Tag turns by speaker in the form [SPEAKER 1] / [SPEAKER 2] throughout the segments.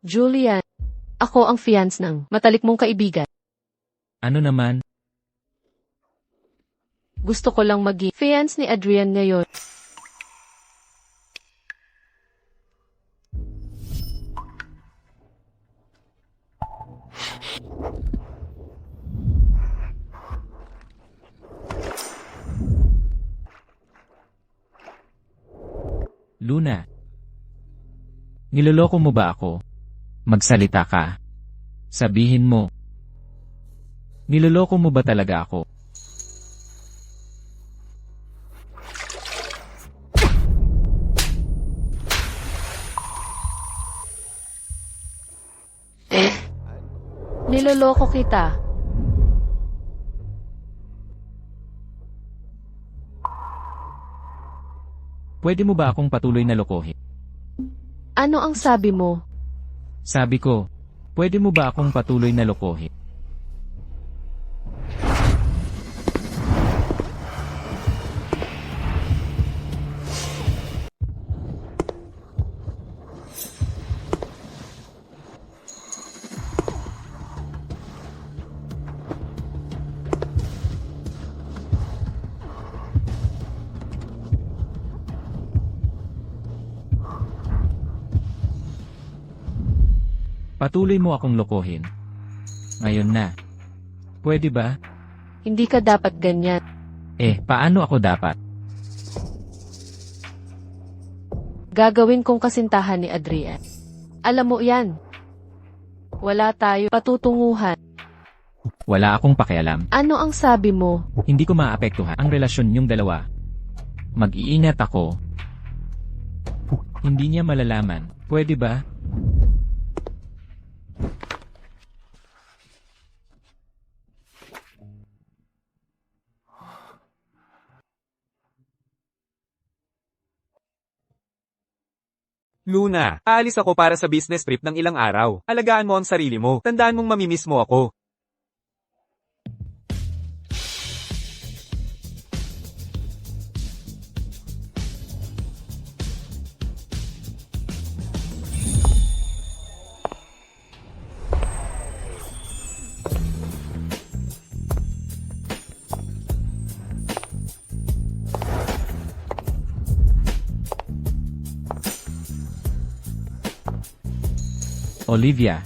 [SPEAKER 1] Julian, ako ang fiance ng matalik mong kaibigan.
[SPEAKER 2] Ano naman?
[SPEAKER 1] Gusto ko lang maging fiance ni Adrian ngayon.
[SPEAKER 2] Luna. Niloloko mo ba ako? Magsalita ka. Sabihin mo. Niloloko mo ba talaga ako?
[SPEAKER 1] Niloloko kita.
[SPEAKER 2] Pwede mo ba akong patuloy na lokohin?
[SPEAKER 1] Ano ang sabi mo?
[SPEAKER 2] Sabi ko, pwede mo ba akong patuloy na lokohin? Patuloy mo akong lokohin. Ngayon na. Pwede ba?
[SPEAKER 1] Hindi ka dapat ganyan.
[SPEAKER 2] Paano ako dapat?
[SPEAKER 1] Gagawin kong kasintahan ni Adrian. Alam mo yan. Wala tayo patutunguhan.
[SPEAKER 2] Wala akong pakialam.
[SPEAKER 1] Ano ang sabi mo?
[SPEAKER 2] Hindi ko maapektuhan ang relasyon niyong dalawa. Mag-iingat ako. Hindi niya malalaman. Pwede ba?
[SPEAKER 3] Luna, aalis ako para sa business trip ng ilang araw. Alagaan mo ang sarili mo. Tandaan mong mamimiss mo ako.
[SPEAKER 2] Olivia.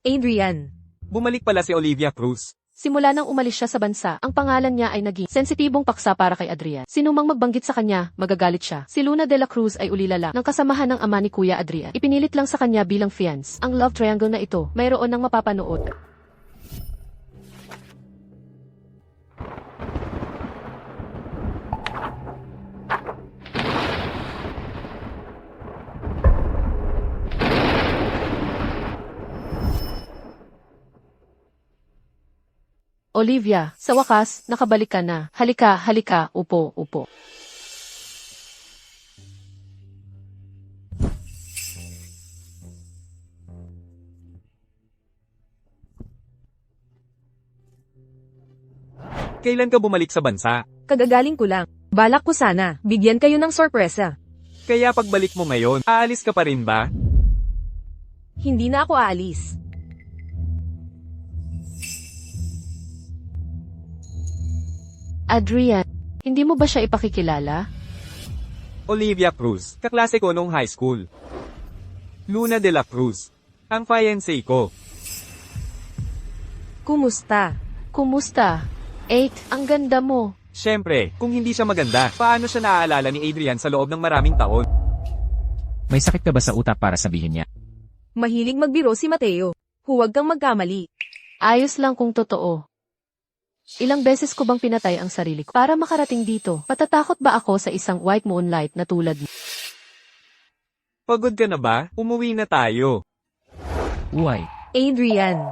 [SPEAKER 4] Adrian.
[SPEAKER 3] Bumalik pala si Olivia Cruz.
[SPEAKER 1] Simula nang umalis siya sa bansa, ang pangalan niya ay naging sensitibong paksa para kay Adrian. Sinumang magbanggit sa kanya, magagalit siya. Si Luna de la Cruz ay ulilala ng kasamahan ng ama ni Kuya Adrian. Ipinilit lang sa kanya bilang fiance. Ang love triangle na ito, mayroon ng mapapanood. Olivia, sa wakas, nakabalik ka na. Halika, halika, upo, upo.
[SPEAKER 3] Kailan ka bumalik sa bansa?
[SPEAKER 4] Kagagaling ko lang. Balak ko sana, bigyan kayo ng sorpresa.
[SPEAKER 3] Kaya pagbalik mo ngayon, aalis ka pa rin ba?
[SPEAKER 4] Hindi na ako aalis.
[SPEAKER 1] Adrian, hindi mo ba siya ipakikilala?
[SPEAKER 3] Olivia Cruz, kaklase ko nung high school. Luna de la Cruz, ang fiancé ko.
[SPEAKER 4] Kumusta?
[SPEAKER 1] Kumusta? Ang ganda mo.
[SPEAKER 3] Siyempre, kung hindi siya maganda, paano siya naaalala ni Adrian sa loob ng maraming taon?
[SPEAKER 2] May sakit ka ba sa utak para sabihin niya?
[SPEAKER 4] Mahilig magbiro si Mateo. Huwag kang magkamali.
[SPEAKER 1] Ayos lang kung totoo. Ilang beses ko bang pinatay ang sarili ko para makarating dito? Patatakot ba ako sa isang white moonlight na tulad mo?
[SPEAKER 3] Pagod ka na ba? Umuwi na tayo.
[SPEAKER 2] Uy,
[SPEAKER 4] Adrian.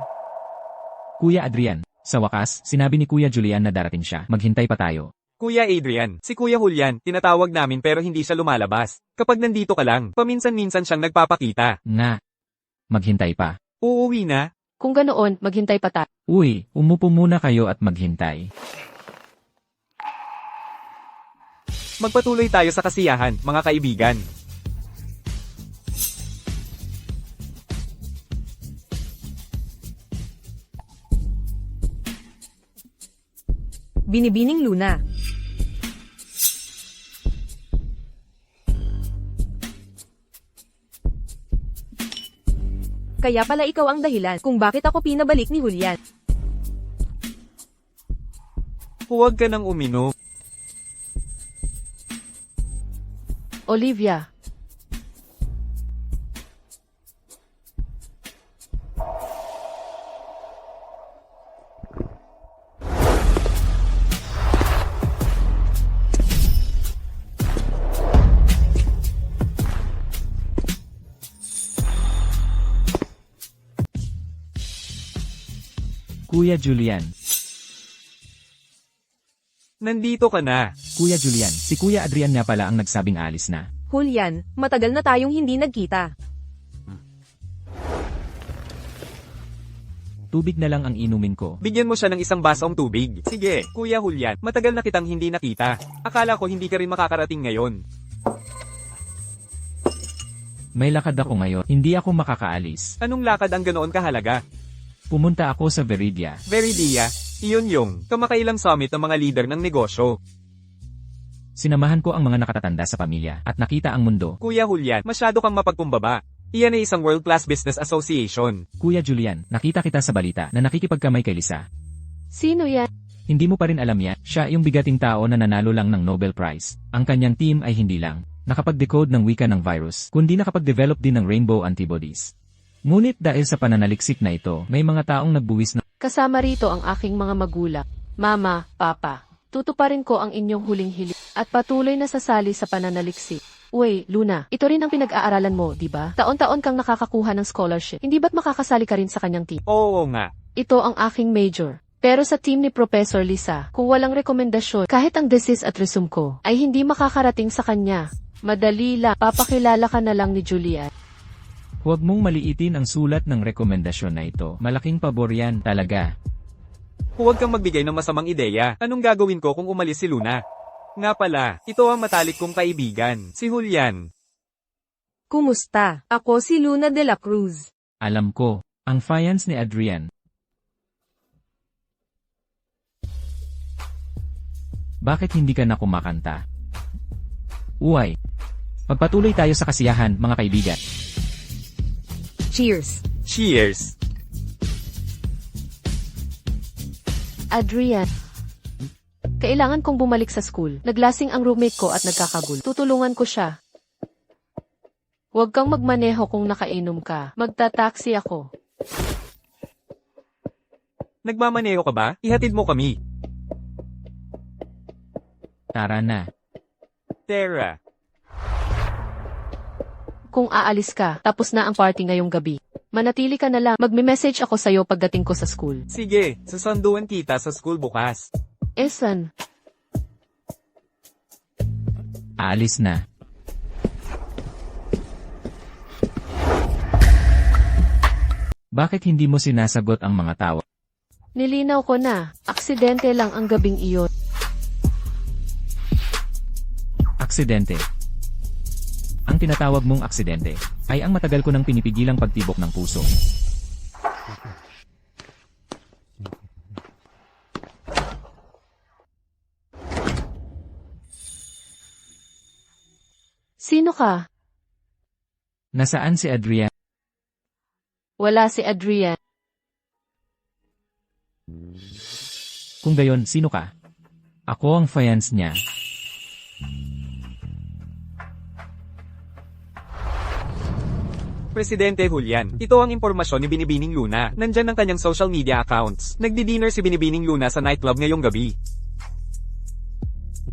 [SPEAKER 2] Kuya Adrian. Sa wakas, sinabi ni Kuya Julian na darating siya. Maghintay pa tayo.
[SPEAKER 3] Kuya Adrian, si Kuya Julian, tinatawag namin pero hindi siya lumalabas. Kapag nandito ka lang, paminsan-minsan siyang nagpapakita.
[SPEAKER 2] Nga. Maghintay pa.
[SPEAKER 3] Uuwi na?
[SPEAKER 1] Kung ganoon, maghintay pa tayo.
[SPEAKER 2] Uy, umupo muna kayo at maghintay.
[SPEAKER 3] Magpatuloy tayo sa kasiyahan, mga kaibigan.
[SPEAKER 4] Binibining Luna. Kaya pala ikaw ang dahilan kung bakit ako pinabalik ni Julian.
[SPEAKER 3] Huwag ka nang uminom.
[SPEAKER 1] Olivia,
[SPEAKER 2] Kuya Julian.
[SPEAKER 3] Nandito ka na.
[SPEAKER 2] Kuya Julian, si Kuya Adrian nga pala ang nagsabing alis na.
[SPEAKER 4] Julian, matagal na tayong hindi nagkita.
[SPEAKER 2] Tubig na lang ang inumin ko.
[SPEAKER 3] Bigyan mo siya ng isang basong tubig. Sige, Kuya Julian, matagal na kitang hindi nakita. Akala ko hindi ka rin makakarating ngayon.
[SPEAKER 2] May lakad ako ngayon, hindi ako makakaalis.
[SPEAKER 3] Anong lakad ang ganoon kahalaga?
[SPEAKER 2] Pumunta ako sa Veridia.
[SPEAKER 3] Veridia, iyon yung kamakailang summit ng mga leader ng negosyo.
[SPEAKER 2] Sinamahan ko ang mga nakatatanda sa pamilya at nakita ang mundo.
[SPEAKER 3] Kuya Julian, masyado kang mapagkumbaba. Iyan ay isang world-class business association.
[SPEAKER 2] Kuya Julian, nakita kita sa balita na nakikipagkamay kay Lisa.
[SPEAKER 1] sino yan?
[SPEAKER 2] Hindi mo pa rin alam yan, siya yung bigating tao na nanalo lang ng Nobel Prize. Ang kanyang team ay hindi lang nakapag-decode ng wika ng virus, kundi nakapag-develop din ng rainbow antibodies. Ngunit dahil sa pananaliksik na ito, may mga taong nagbuwis na
[SPEAKER 1] Kasama rito ang aking mga magulang. Mama, Papa, tutuparin ko ang inyong huling hiling at patuloy na sasali sa pananaliksik. Uy, Luna, ito rin ang pinag-aaralan mo, di ba? Taon-taon kang nakakakuha ng scholarship. Hindi ba't makakasali ka rin sa kanyang team?
[SPEAKER 3] Oo nga.
[SPEAKER 1] Ito ang aking major. Pero sa team ni Professor Lisa, kung walang rekomendasyon, kahit ang thesis at resume ko, ay hindi makakarating sa kanya. Madali lang, papakilala ka na lang ni Julian.
[SPEAKER 2] huwag mong maliitin ang sulat ng rekomendasyon na ito. Malaking pabor yan talaga.
[SPEAKER 3] Huwag kang magbigay ng masamang ideya. Anong gagawin ko kung umalis si Luna? Nga pala, ito ang matalik kong kaibigan, si Julian.
[SPEAKER 4] Kumusta? Ako si Luna de la Cruz.
[SPEAKER 2] Alam ko, ang fans ni Adrian. Bakit hindi ka na kumakanta? Uy, pagpatuloy tayo sa kasiyahan, mga kaibigan.
[SPEAKER 4] Cheers!
[SPEAKER 3] Cheers!
[SPEAKER 1] Adrian. Kailangan kong bumalik sa school. Naglasing ang roommate ko at nagkakagulo. Tutulungan ko siya. Huwag kang magmaneho kung nakainom ka. Magta-taxi ako.
[SPEAKER 3] Nagmamaneho ka ba? Ihatid mo kami.
[SPEAKER 2] Tara na.
[SPEAKER 3] Tara.
[SPEAKER 1] Kung aalis ka, tapos na ang party ngayong gabi. Manatili ka na lang. Magme-message ako sa'yo pagdating ko sa school.
[SPEAKER 3] Sige, sasanduan kita sa school bukas.
[SPEAKER 1] Esan.
[SPEAKER 2] Aalis na. Bakit hindi mo sinasagot ang mga tawag?
[SPEAKER 1] Nilinaw ko na. Aksidente lang ang gabing iyon.
[SPEAKER 2] Aksidente. Ang tinatawag mong aksidente ay ang matagal ko nang pinipigilang pagtibok ng puso.
[SPEAKER 1] Sino ka?
[SPEAKER 2] Nasaan si Adrian?
[SPEAKER 1] Wala si Adrian.
[SPEAKER 2] Kung gayon, sino ka? Ako ang fans niya.
[SPEAKER 3] Presidente Julian, ito ang impormasyon ni Binibining Luna. Nandyan ang kanyang social media accounts. Nagdi-dinner si Binibining Luna sa nightclub ngayong gabi.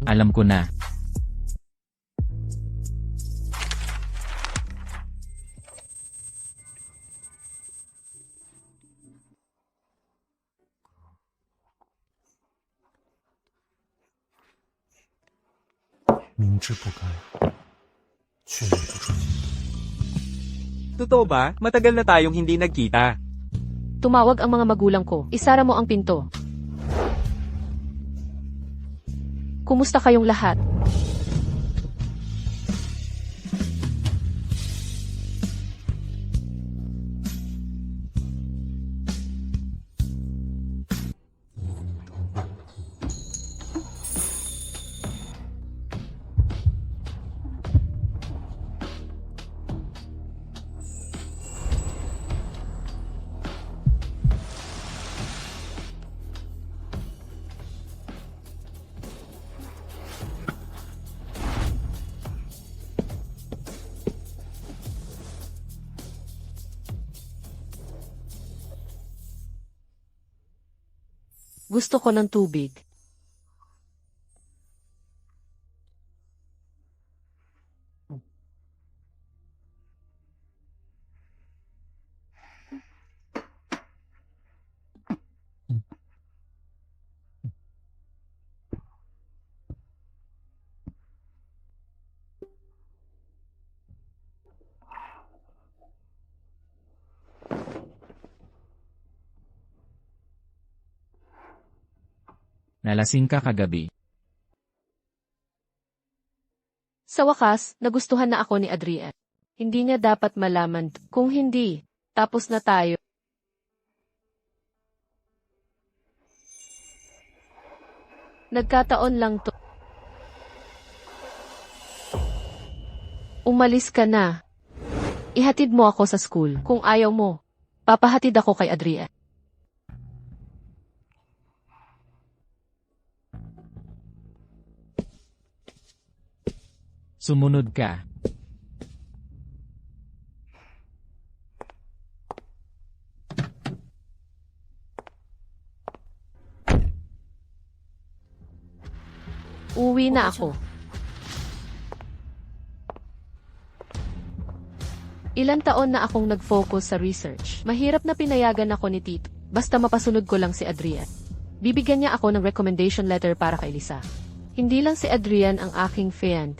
[SPEAKER 2] Alam ko na.
[SPEAKER 5] 明知不该，却也不专一。
[SPEAKER 3] Totoo ba? Matagal na tayong hindi nagkita.
[SPEAKER 1] Tumawag ang mga magulang ko. Isara mo ang pinto. Kumusta kayong lahat? Gusto ko ng tubig.
[SPEAKER 2] Nalasing ka kagabi.
[SPEAKER 1] Sa wakas, nagustuhan na ako ni Adrian. Hindi niya dapat malaman. Kung hindi, tapos na tayo. Nagkataon lang to. Umalis ka na. Ihatid mo ako sa school. Kung ayaw mo, papahatid ako kay Adrian.
[SPEAKER 2] Sumunod ka.
[SPEAKER 1] Uwi na ako. Ilan taon na akong nag-focus sa research. Mahirap na pinayagan ako ni Tito. Basta mapasunod ko lang si Adrian. Bibigyan niya ako ng recommendation letter para kay Lisa. Hindi lang si Adrian ang aking friend,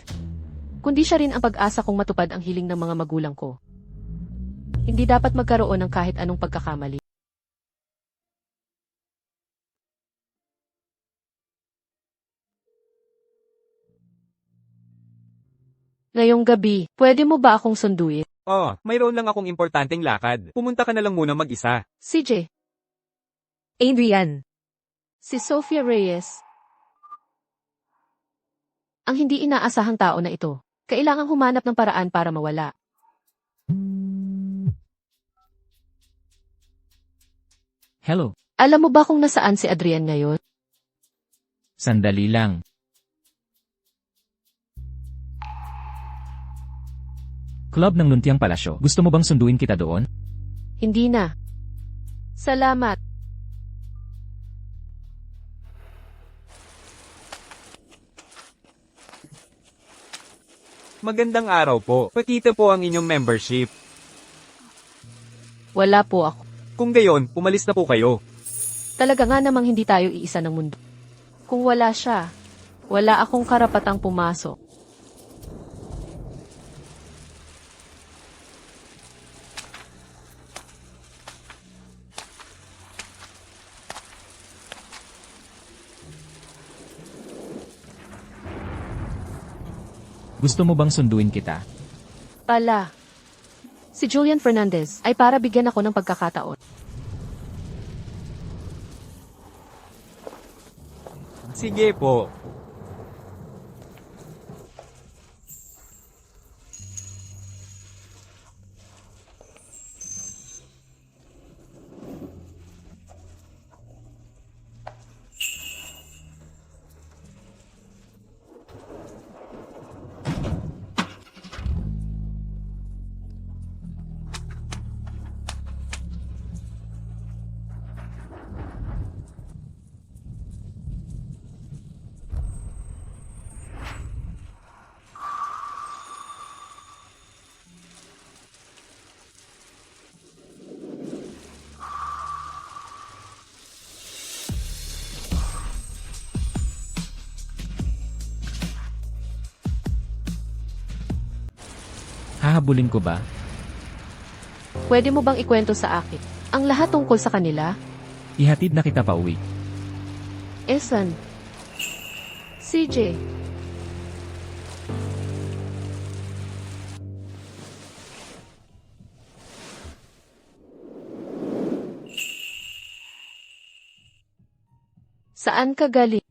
[SPEAKER 1] kundi siya rin ang pag-asa kong matupad ang hiling ng mga magulang ko. Hindi dapat magkaroon ng kahit anong pagkakamali. Ngayong gabi, pwede mo ba akong sunduin?
[SPEAKER 3] Oh, mayroon lang akong importanteng lakad. Pumunta ka na lang muna mag-isa.
[SPEAKER 1] CJ,
[SPEAKER 4] Adrian,
[SPEAKER 1] si Sophia Reyes. Ang hindi inaasahang tao na ito. Kailangang humanap ng paraan para mawala.
[SPEAKER 2] Hello.
[SPEAKER 1] Alam mo ba kung nasaan si Adrian ngayon?
[SPEAKER 2] Sandali lang. Club ng Luntiang Palasyo. Gusto mo bang sunduin kita doon?
[SPEAKER 1] Hindi na. Salamat.
[SPEAKER 3] Magandang araw po. Pakita po ang inyong membership.
[SPEAKER 1] Wala po ako.
[SPEAKER 3] Kung gayon, umalis na po kayo.
[SPEAKER 1] Talaga nga namang hindi tayo iisa ng mundo. Kung wala siya, wala akong karapatang pumasok.
[SPEAKER 2] Gusto mo bang sunduin kita?
[SPEAKER 1] Pala. Si Julian Fernandez ay para bigyan ako ng pagkakataon.
[SPEAKER 3] Sige po.
[SPEAKER 2] Hahabulin ko ba?
[SPEAKER 1] Pwede mo bang ikwento sa akin ang lahat tungkol sa kanila?
[SPEAKER 2] Ihatid na kita pa uwi.
[SPEAKER 1] Esan. CJ. Saan ka galing?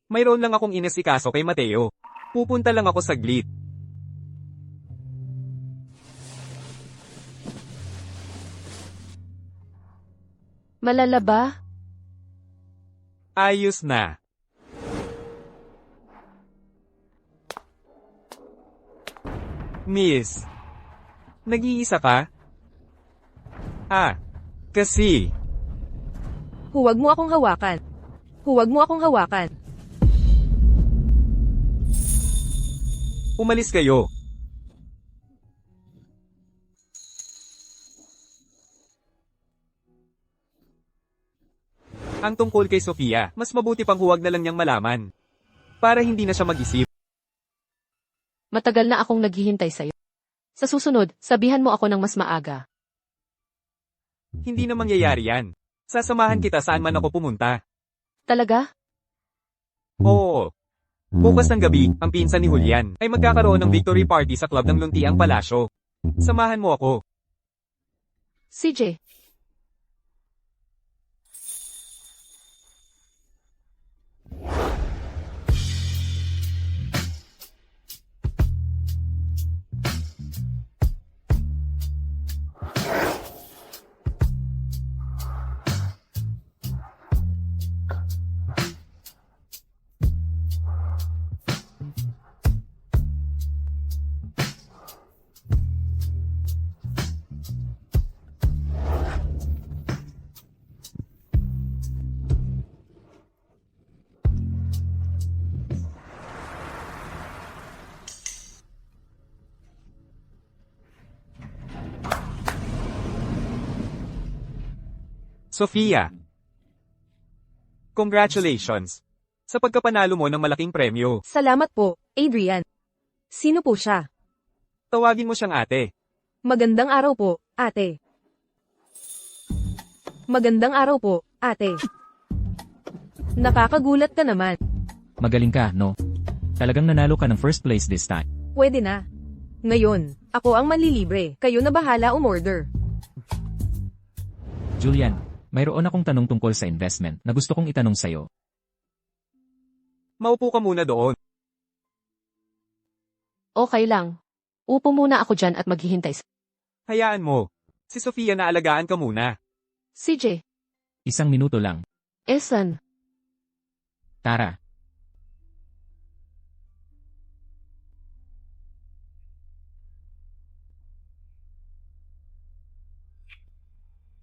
[SPEAKER 3] Mayroon lang akong inasikaso kay Mateo. Pupunta lang ako saglit.
[SPEAKER 1] Malala ba?
[SPEAKER 3] Ayos na. Miss, nag-iisa ka? Kasi,
[SPEAKER 4] Huwag mo akong hawakan. Huwag mo akong hawakan.
[SPEAKER 3] umalis kayo. Ang tungkol kay Sofia, mas mabuti pang huwag na lang niyang malaman. Para hindi na siya mag-isip.
[SPEAKER 1] Matagal na akong naghihintay sa'yo. Sa susunod, sabihan mo ako ng mas maaga.
[SPEAKER 3] Hindi na mangyayari yan. Sasamahan kita saan man ako pumunta.
[SPEAKER 1] Talaga?
[SPEAKER 3] Oo. Bukas ng gabi, ang pinsan ni Julian ay magkakaroon ng victory party sa club ng Luntiang Palasyo. Samahan mo ako.
[SPEAKER 1] CJ.
[SPEAKER 3] Sofia. Congratulations. Sa pagkapanalo mo ng malaking premyo.
[SPEAKER 4] Salamat po, Adrian. Sino po siya?
[SPEAKER 3] Tawagin mo siyang ate.
[SPEAKER 4] Magandang araw po, ate. Magandang araw po, ate. Nakakagulat ka naman.
[SPEAKER 2] Magaling ka, no? Talagang nanalo ka ng first place this time.
[SPEAKER 4] Pwede na. Ngayon, ako ang manlilibre. Kayo na bahala umorder.
[SPEAKER 2] Julian, mayroon akong tanong tungkol sa investment na gusto kong itanong sa'yo.
[SPEAKER 3] Maupo ka muna doon.
[SPEAKER 1] Okay lang. Upo muna ako dyan at maghihintay sa...
[SPEAKER 3] Hayaan mo. Si Sofia na alagaan ka muna.
[SPEAKER 1] CJ.
[SPEAKER 2] 1 minuto lang.
[SPEAKER 1] Esan.
[SPEAKER 2] Tara.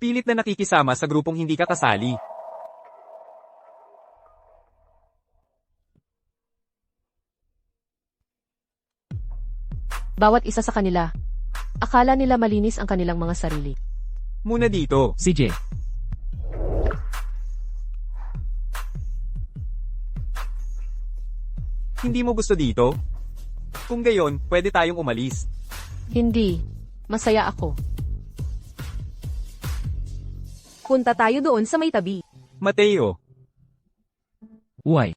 [SPEAKER 3] Pilit na nakikisama sa grupong hindi ka kasali.
[SPEAKER 1] Bawat isa sa kanila. Akala nila malinis ang kanilang mga sarili.
[SPEAKER 3] Muna dito.
[SPEAKER 2] CJ,
[SPEAKER 3] Hindi mo gusto dito? Kung gayon, pwede tayong umalis.
[SPEAKER 1] Hindi. Masaya ako.
[SPEAKER 4] Punta tayo doon sa may tabi.
[SPEAKER 3] Mateo.
[SPEAKER 2] uway.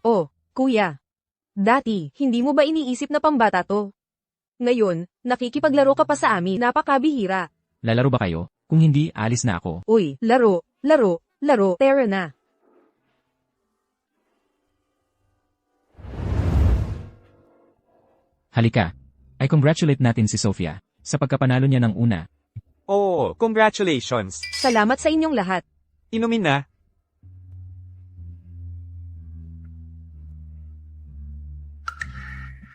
[SPEAKER 4] Oh, kuya. Dati, hindi mo ba iniisip na pambata to? Ngayon, nakikipaglaro ka pa sa amin, napakabihira.
[SPEAKER 2] Lalaro ba kayo? Kung hindi, alis na ako.
[SPEAKER 4] Uy, laro, laro, laro, tara na.
[SPEAKER 2] Halika. I congratulate natin si Sofia sa pagkapanalo niya ng una.
[SPEAKER 3] Oo, congratulations.
[SPEAKER 4] Salamat sa inyong lahat.
[SPEAKER 3] Inumin na.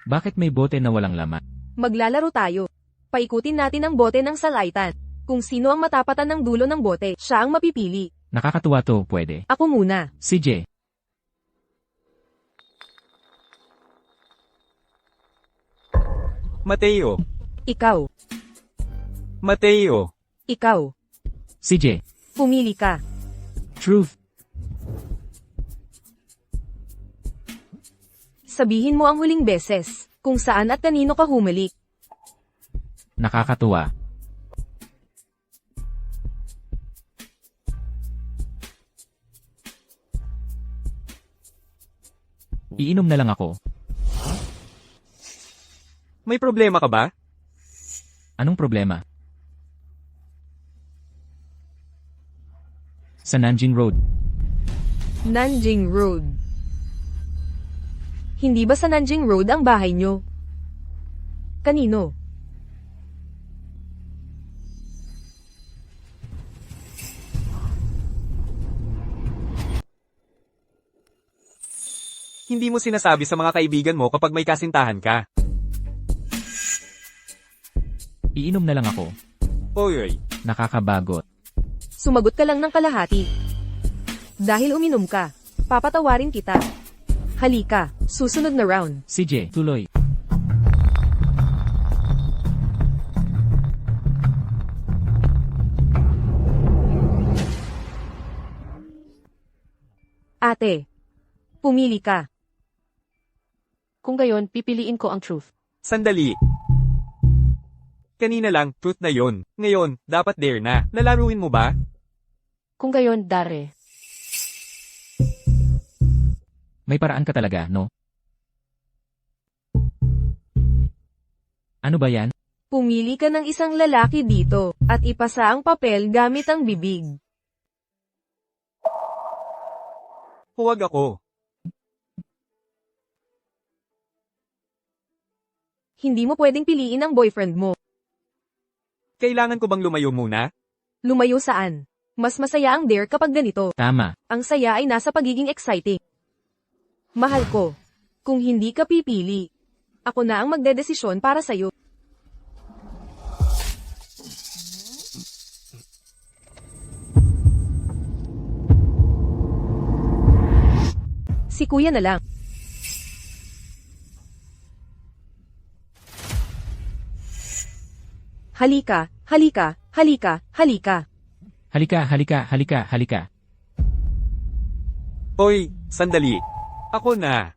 [SPEAKER 2] Bakit may bote na walang laman?
[SPEAKER 4] Maglalaro tayo. Paikutin natin ang bote ng salaitan. Kung sino ang matapatan ng dulo ng bote, siya ang mapipili.
[SPEAKER 2] Nakakatuwa to, pwede.
[SPEAKER 4] Ako muna.
[SPEAKER 2] CJ,
[SPEAKER 3] Mateo.
[SPEAKER 4] Ikaw.
[SPEAKER 3] Mateo.
[SPEAKER 4] Ikaw.
[SPEAKER 2] CJ,
[SPEAKER 4] Pumili ka.
[SPEAKER 2] Truth.
[SPEAKER 4] Sabihin mo ang huling beses, kung saan at kanino ka humalik.
[SPEAKER 2] Nakakatuwa. Iinom na lang ako.
[SPEAKER 3] May problema ka ba?
[SPEAKER 2] Anong problema? Sa Nanjing Road.
[SPEAKER 4] Nanjing Road. Hindi ba sa Nanjing Road ang bahay nyo? Kanino?
[SPEAKER 3] Hindi mo sinasabi sa mga kaibigan mo kapag may kasintahan ka.
[SPEAKER 2] Iinom na lang ako.
[SPEAKER 3] Oy,
[SPEAKER 2] Nakakabagot.
[SPEAKER 4] Sumagot ka lang ng kalahati. Dahil uminom ka, papatawarin kita. Halika, susunod na round.
[SPEAKER 2] CJ, tuloy.
[SPEAKER 4] Ate, pumili ka.
[SPEAKER 1] Kung gayon, pipiliin ko ang truth.
[SPEAKER 3] sandali. Kanina lang, truth na yon. Ngayon, dapat dare na. Lalaruin mo ba?
[SPEAKER 1] Kung gayon, Dare.
[SPEAKER 2] May paraan ka talaga, no? Ano ba yan?
[SPEAKER 4] Pumili ka ng isang lalaki dito, at ipasa ang papel gamit ang bibig.
[SPEAKER 3] Huwag ako.
[SPEAKER 4] Hindi mo pwedeng piliin ang boyfriend mo.
[SPEAKER 3] Kailangan ko bang lumayo muna?
[SPEAKER 4] Lumayo saan? Mas masaya ang dare kapag ganito.
[SPEAKER 2] Tama.
[SPEAKER 4] Ang saya ay nasa pagiging exciting. Mahal ko. Kung hindi ka pipili, ako na ang magdedesisyon para sa'yo. Si kuya na lang. Halika, halika, halika, halika.
[SPEAKER 2] Halika, halika, halika, halika.
[SPEAKER 3] Oy, sandali. Ako na.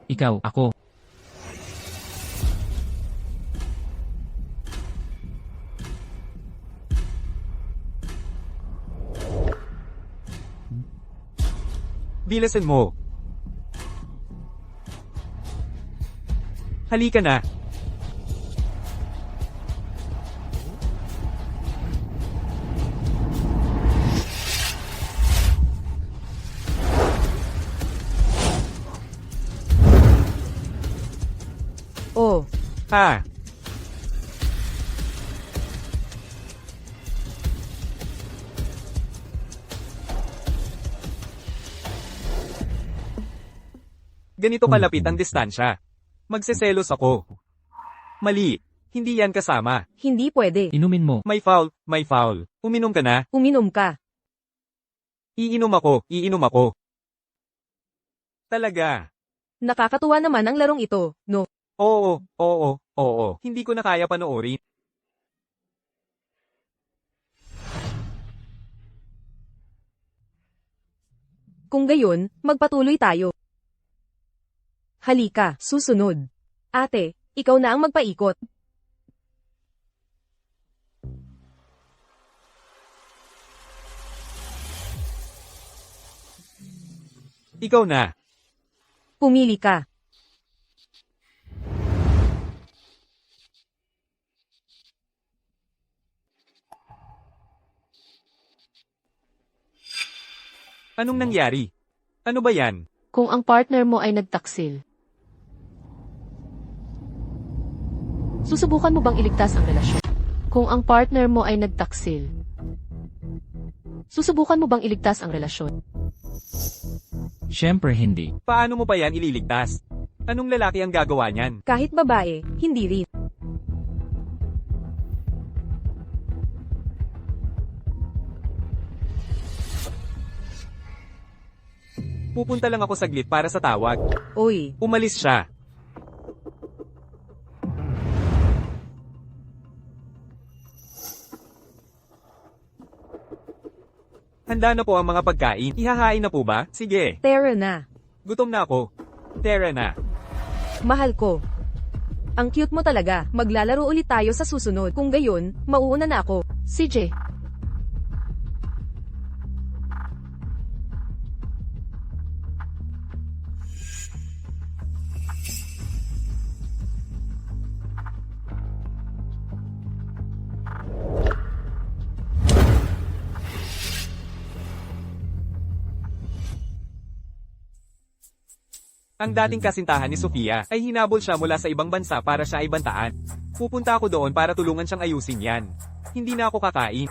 [SPEAKER 2] Ikaw, ako.
[SPEAKER 3] Bilisan mo. Halika na.
[SPEAKER 4] Oh,
[SPEAKER 3] Ha? Ganito kalapit ang distansya. Magseselos ako. Mali. Hindi yan kasama.
[SPEAKER 4] hindi pwede.
[SPEAKER 2] Inumin mo.
[SPEAKER 3] May foul, may foul. Uminom ka na?
[SPEAKER 4] Uminom ka.
[SPEAKER 3] Iinom ako, iinom ako. Talaga.
[SPEAKER 4] Nakakatuwa naman ang larong ito, no?
[SPEAKER 3] Oo, oo, oo. Hindi ko na kaya panoorin.
[SPEAKER 4] Kung gayon, magpatuloy tayo. Halika, susunod. Ate, ikaw na ang magpaikot.
[SPEAKER 3] Ikaw na.
[SPEAKER 4] Pumili ka.
[SPEAKER 3] Anong nangyari? Ano ba yan?
[SPEAKER 1] Kung ang partner mo ay nagtaksil, susubukan mo bang iligtas ang relasyon? Kung ang partner mo ay nagtaksil, susubukan mo bang iligtas ang relasyon?
[SPEAKER 2] Siyempre hindi.
[SPEAKER 3] Paano mo pa yan ililigtas? Anong lalaki ang gagawa niyan?
[SPEAKER 4] Kahit babae, hindi rin.
[SPEAKER 3] Pupunta lang ako saglit para sa tawag.
[SPEAKER 4] Oy,
[SPEAKER 3] Umalis siya. Handa na po ang mga pagkain. Ihahain na po ba? Sige.
[SPEAKER 4] Tara na.
[SPEAKER 3] Gutom na ako. Tara na.
[SPEAKER 4] Mahal ko. Ang cute mo talaga. Maglalaro ulit tayo sa susunod. Kung gayon, mauuna na ako.
[SPEAKER 1] CJ,
[SPEAKER 3] Ang dating kasintahan ni Sofia ay hinabol siya mula sa ibang bansa para siya ay bantaan. Pupunta ako doon para tulungan siyang ayusin yan. Hindi na ako kakain.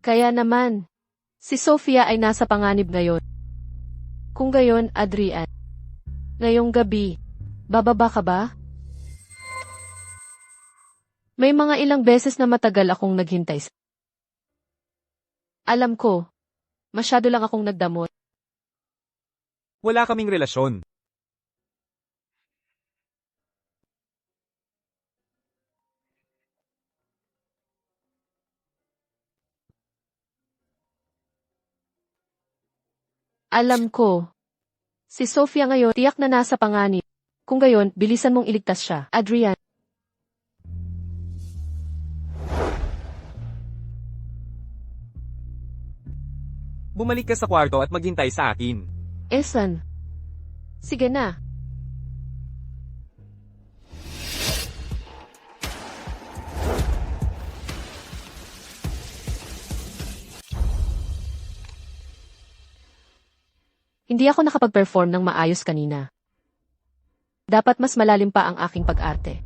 [SPEAKER 1] kaya naman. Si Sofia ay nasa panganib ngayon. Kung gayon, Adrian. Ngayong gabi, bababa ka ba? May mga ilang beses na matagal akong naghintay. Alam ko, masyado lang akong nagdamot.
[SPEAKER 3] Wala kaming relasyon.
[SPEAKER 1] Alam ko. Si Sofia ngayon, tiyak na nasa panganib. Kung gayon, bilisan mong iligtas siya. Adrian.
[SPEAKER 3] Bumalik ka sa kwarto at maghintay sa akin.
[SPEAKER 1] Esan. Sige na. Hindi ako nakapag-perform ng maayos kanina. Dapat mas malalim pa ang aking pag-arte.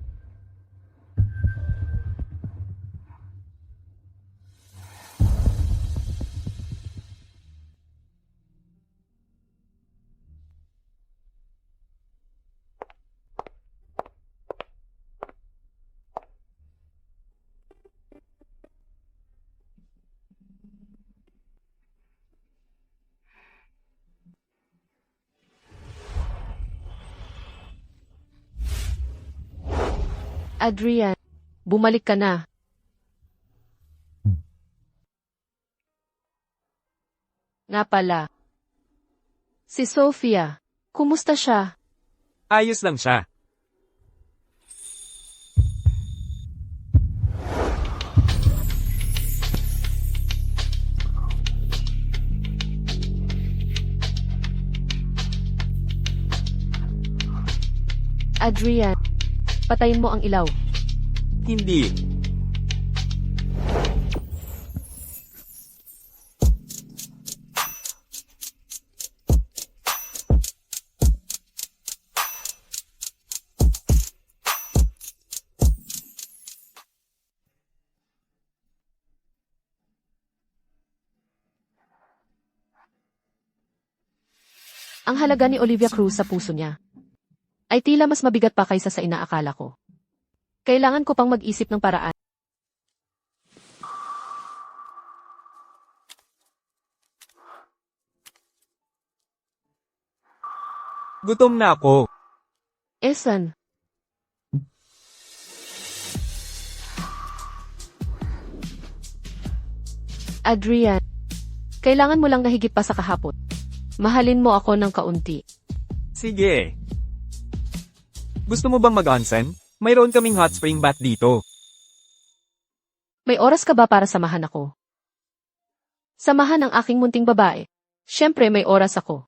[SPEAKER 1] Adrian, bumalik ka na. Nga pala. Si Sofia, kumusta siya?
[SPEAKER 3] Ayos lang siya.
[SPEAKER 1] Adrian, patayin mo ang ilaw.
[SPEAKER 3] Hindi.
[SPEAKER 1] Ang halaga ni Olivia Cruz sa puso niya ay tila mas mabigat pa kaysa sa inaakala ko. Kailangan ko pang mag-isip ng paraan.
[SPEAKER 3] Gutom na ako.
[SPEAKER 1] Esan. Adrian, kailangan mo lang nahigit pa sa kahapon. Mahalin mo ako ng kaunti.
[SPEAKER 3] Sige. Gusto mo bang mag-onsen? Mayroon kaming hot spring bath dito.
[SPEAKER 1] May oras ka ba para samahan ako? Samahan ang aking munting babae. Siyempre may oras ako.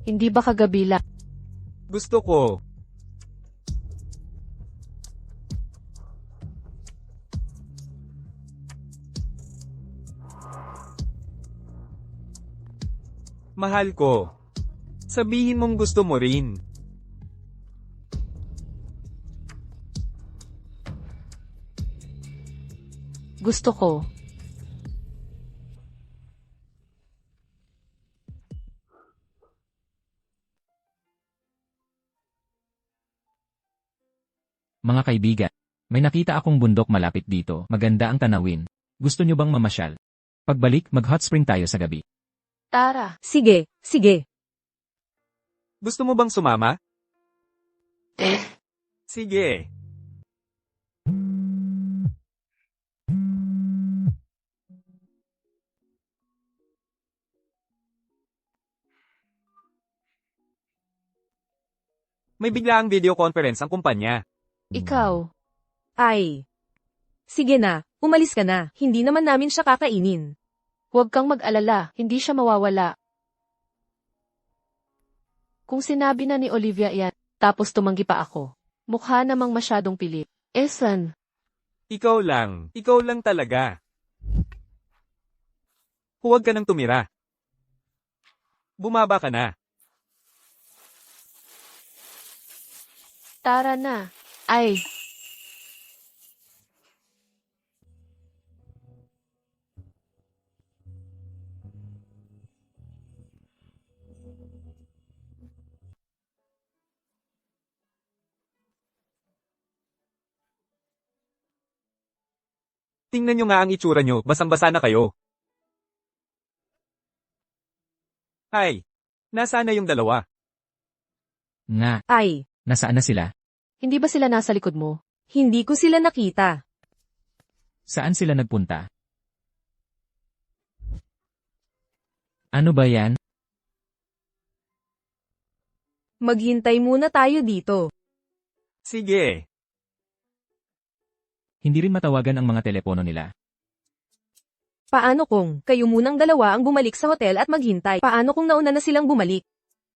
[SPEAKER 1] Hindi ba kagabi lang?
[SPEAKER 3] Gusto ko. Mahal ko. Sabihin mong gusto mo rin.
[SPEAKER 1] Gusto ko.
[SPEAKER 2] Mga kaibigan, may nakita akong bundok malapit dito. Maganda ang tanawin. Gusto nyo bang mamasyal? Pagbalik, mag-hot spring tayo sa gabi.
[SPEAKER 1] Tara.
[SPEAKER 4] Sige, sige.
[SPEAKER 3] Gusto mo bang sumama?
[SPEAKER 1] Eh,
[SPEAKER 3] Sige. May biglaang video conference ang kumpanya.
[SPEAKER 1] ikaw.
[SPEAKER 4] Ay. Sige na, umalis ka na. Hindi naman namin siya kakainin.
[SPEAKER 1] Huwag kang mag-alala, hindi siya mawawala. Kung sinabi na ni Olivia yan, tapos tumanggi pa ako. Mukha namang masyadong pilit. Esan,
[SPEAKER 3] Ikaw lang talaga. Huwag ka nang tumira. Bumaba ka na.
[SPEAKER 1] tara na. Ay,
[SPEAKER 3] Tingnan nyo nga ang itsura nyo, basang-basa na kayo. Ay, nasaan na yung dalawa?
[SPEAKER 2] Nga,
[SPEAKER 4] Ay,
[SPEAKER 2] nasaan na sila?
[SPEAKER 1] hindi ba sila nasa likod mo?
[SPEAKER 4] hindi ko sila nakita.
[SPEAKER 2] Saan sila nagpunta? Ano ba yan?
[SPEAKER 4] Maghintay muna tayo dito.
[SPEAKER 3] Sige.
[SPEAKER 2] Hindi rin matawagan ang mga telepono nila.
[SPEAKER 4] Paano kung kayo munang dalawa ang bumalik sa hotel at maghintay? Paano kung nauna na silang bumalik?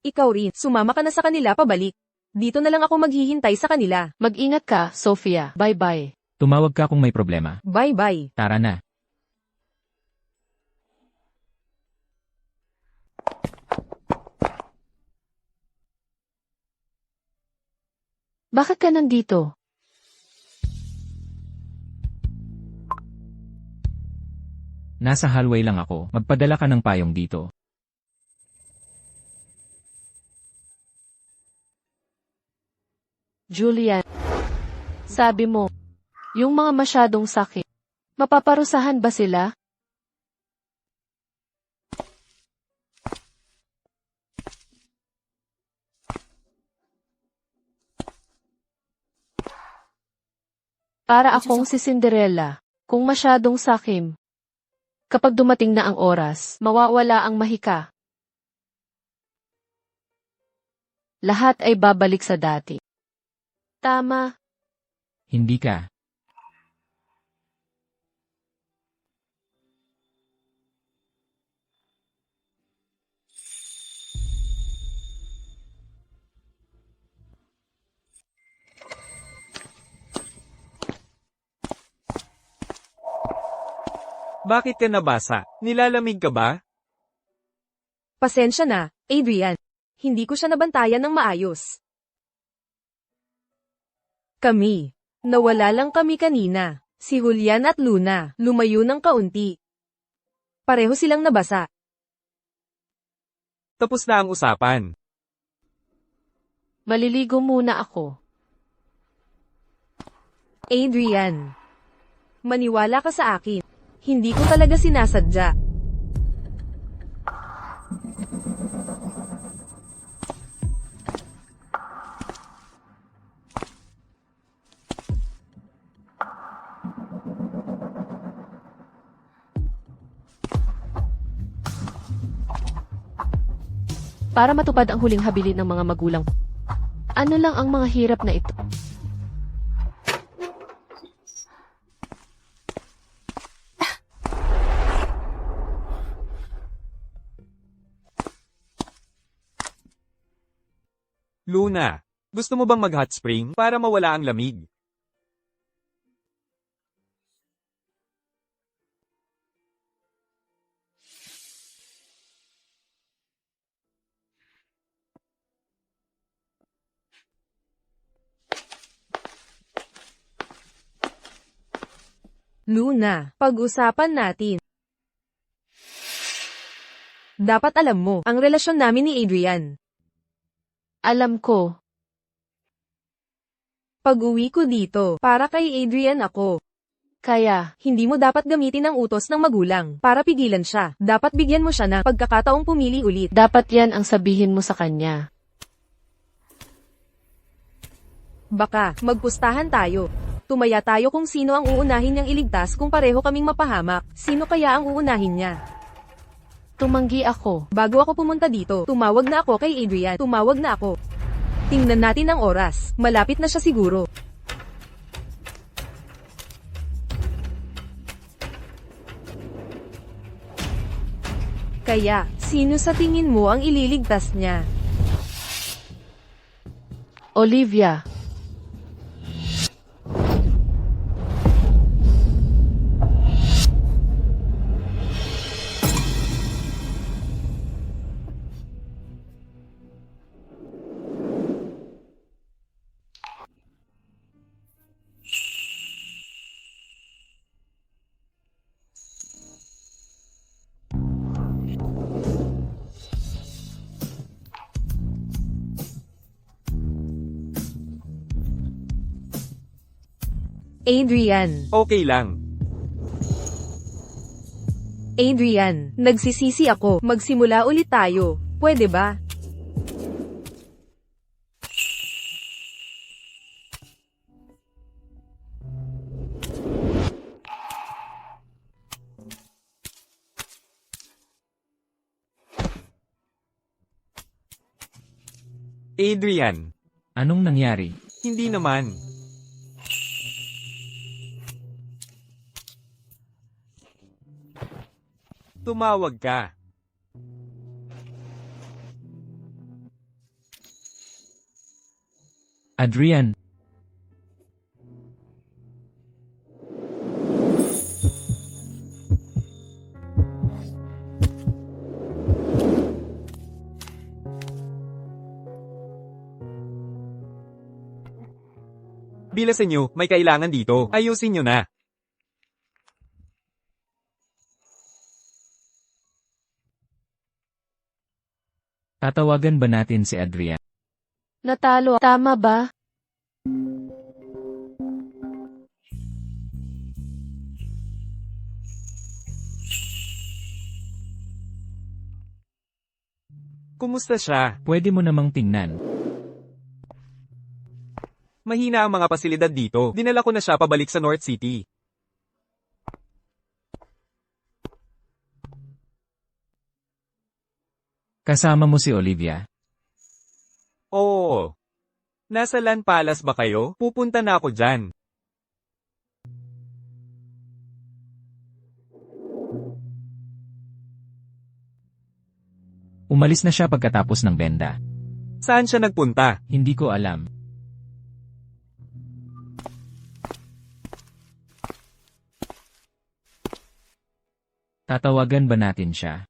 [SPEAKER 4] Ikaw rin, sumama ka na sa kanila pabalik. Dito na lang ako maghihintay sa kanila.
[SPEAKER 1] Mag-ingat ka, Sophia. Bye-bye.
[SPEAKER 2] Tumawag ka kung may problema.
[SPEAKER 4] Bye-bye.
[SPEAKER 2] Tara na.
[SPEAKER 1] Bakit ka nandito?
[SPEAKER 2] Nasa hallway lang ako. Magpadala ka ng payong dito.
[SPEAKER 1] Julian. Sabi mo, yung mga masyadong sakit, mapaparusahan ba sila? Para akong si Cinderella, kung masyadong sakim. Kapag dumating na ang oras, mawawala ang mahika. Lahat ay babalik sa dati. Tama.
[SPEAKER 2] Hindi ka.
[SPEAKER 3] Bakit ka nabasa? Nilalamig ka ba?
[SPEAKER 4] Pasensya na, Adrian. Hindi ko siya nabantayan ng maayos. Kami. Nawala lang kami kanina. Si Julian at Luna, lumayo ng kaunti. Pareho silang nabasa.
[SPEAKER 3] Tapos na ang usapan.
[SPEAKER 1] Maliligo muna ako.
[SPEAKER 4] Adrian. Maniwala ka sa akin. Hindi ko talaga sinasadya.
[SPEAKER 1] Para matupad ang huling habilin ng mga magulang. Ano lang ang mga hirap na ito?
[SPEAKER 3] Luna, gusto mo bang mag-hot spring para mawala ang lamig?
[SPEAKER 4] Luna, pag-usapan natin. Dapat alam mo, ang relasyon namin ni Adrian.
[SPEAKER 1] Alam ko.
[SPEAKER 4] Pag-uwi ko dito, para kay Adrian ako.
[SPEAKER 1] Kaya,
[SPEAKER 4] Hindi mo dapat gamitin ang utos ng magulang para pigilan siya. Dapat bigyan mo siya ng pagkakataong pumili ulit.
[SPEAKER 1] dapat yan ang sabihin mo sa kanya.
[SPEAKER 4] Baka, magpustahan tayo. Tumaya tayo kung sino ang uunahin niyang iligtas kung pareho kaming mapahamak. Sino kaya ang uunahin niya?
[SPEAKER 1] Tumanggi ako.
[SPEAKER 4] Bago ako pumunta dito, tumawag na ako kay Adrian. Tumawag na ako. Tingnan natin ang oras. Malapit na siya siguro. Kaya, sino sa tingin mo ang ililigtas niya?
[SPEAKER 1] Olivia.
[SPEAKER 4] Adrian.
[SPEAKER 3] Okay lang.
[SPEAKER 4] Adrian, nagsisisi ako. Magsimula ulit tayo. Pwede ba?
[SPEAKER 3] Adrian,
[SPEAKER 2] Anong nangyari?
[SPEAKER 3] hindi naman. Tumawag ka.
[SPEAKER 2] Adrian,
[SPEAKER 3] Bilasan nyo, may kailangan dito. Ayusin nyo na.
[SPEAKER 2] tatawagan ba natin si Adrian?
[SPEAKER 1] Natalo. Tama ba?
[SPEAKER 3] Kumusta siya?
[SPEAKER 2] Pwede mo namang tingnan.
[SPEAKER 3] Mahina ang mga pasilidad dito. Dinala ko na siya pabalik sa North City.
[SPEAKER 2] Kasama mo si Olivia.
[SPEAKER 3] Oo. Nasa Land Palace ba kayo? Pupunta na ako dyan.
[SPEAKER 2] Umalis na siya pagkatapos ng benda.
[SPEAKER 3] Saan siya nagpunta?
[SPEAKER 2] Hindi ko alam. Tatawagan ba natin siya?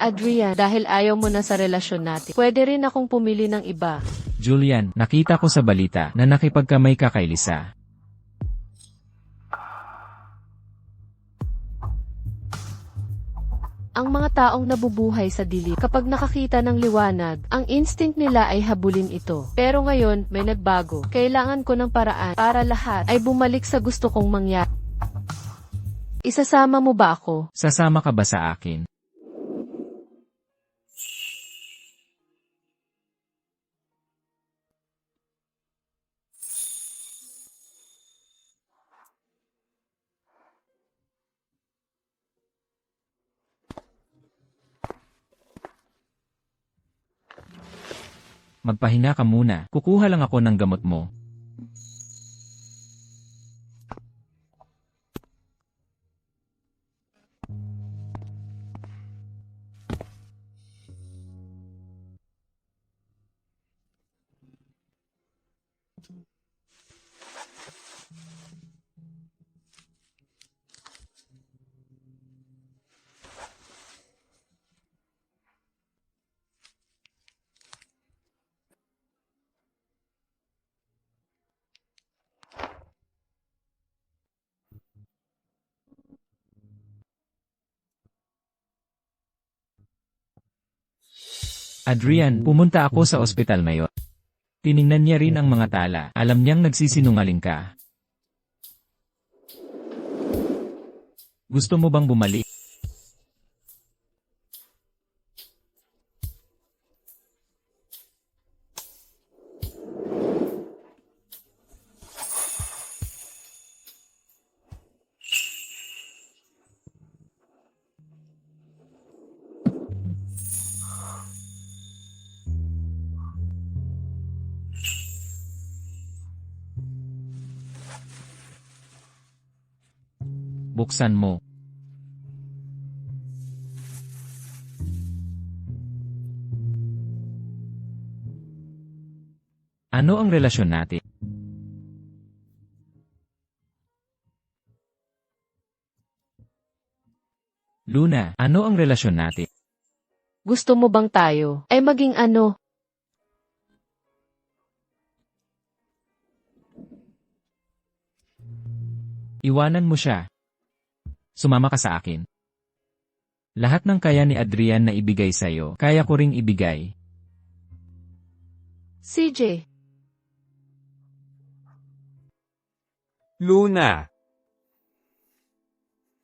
[SPEAKER 1] Adrian, dahil ayaw mo na sa relasyon natin, pwede rin akong pumili ng iba.
[SPEAKER 2] Julian, nakita ko sa balita na nakipagkamay ka kay Lisa.
[SPEAKER 1] Ang mga taong nabubuhay sa dilim, kapag nakakita ng liwanag, ang instinct nila ay habulin ito. Pero ngayon, may nagbago. Kailangan ko ng paraan para lahat ay bumalik sa gusto kong mangyari. Isasama mo ba ako?
[SPEAKER 2] Sasama ka ba sa akin? Magpahinga ka muna. Kukuha lang ako ng gamot mo. Adrian, pumunta ako sa ospital ngayon. Tiningnan niya rin ang mga tala. Alam niyang nagsisinungaling ka. Gusto mo bang bumalik? Buksan mo. Ano ang relasyon natin? Luna, ano ang relasyon natin?
[SPEAKER 1] Gusto mo bang tayo ay maging ano?
[SPEAKER 2] Iwanan mo siya. Sumama ka sa akin. Lahat ng kaya ni Adrian na ibigay sa'yo, kaya ko ring ibigay.
[SPEAKER 1] CJ,
[SPEAKER 3] Luna.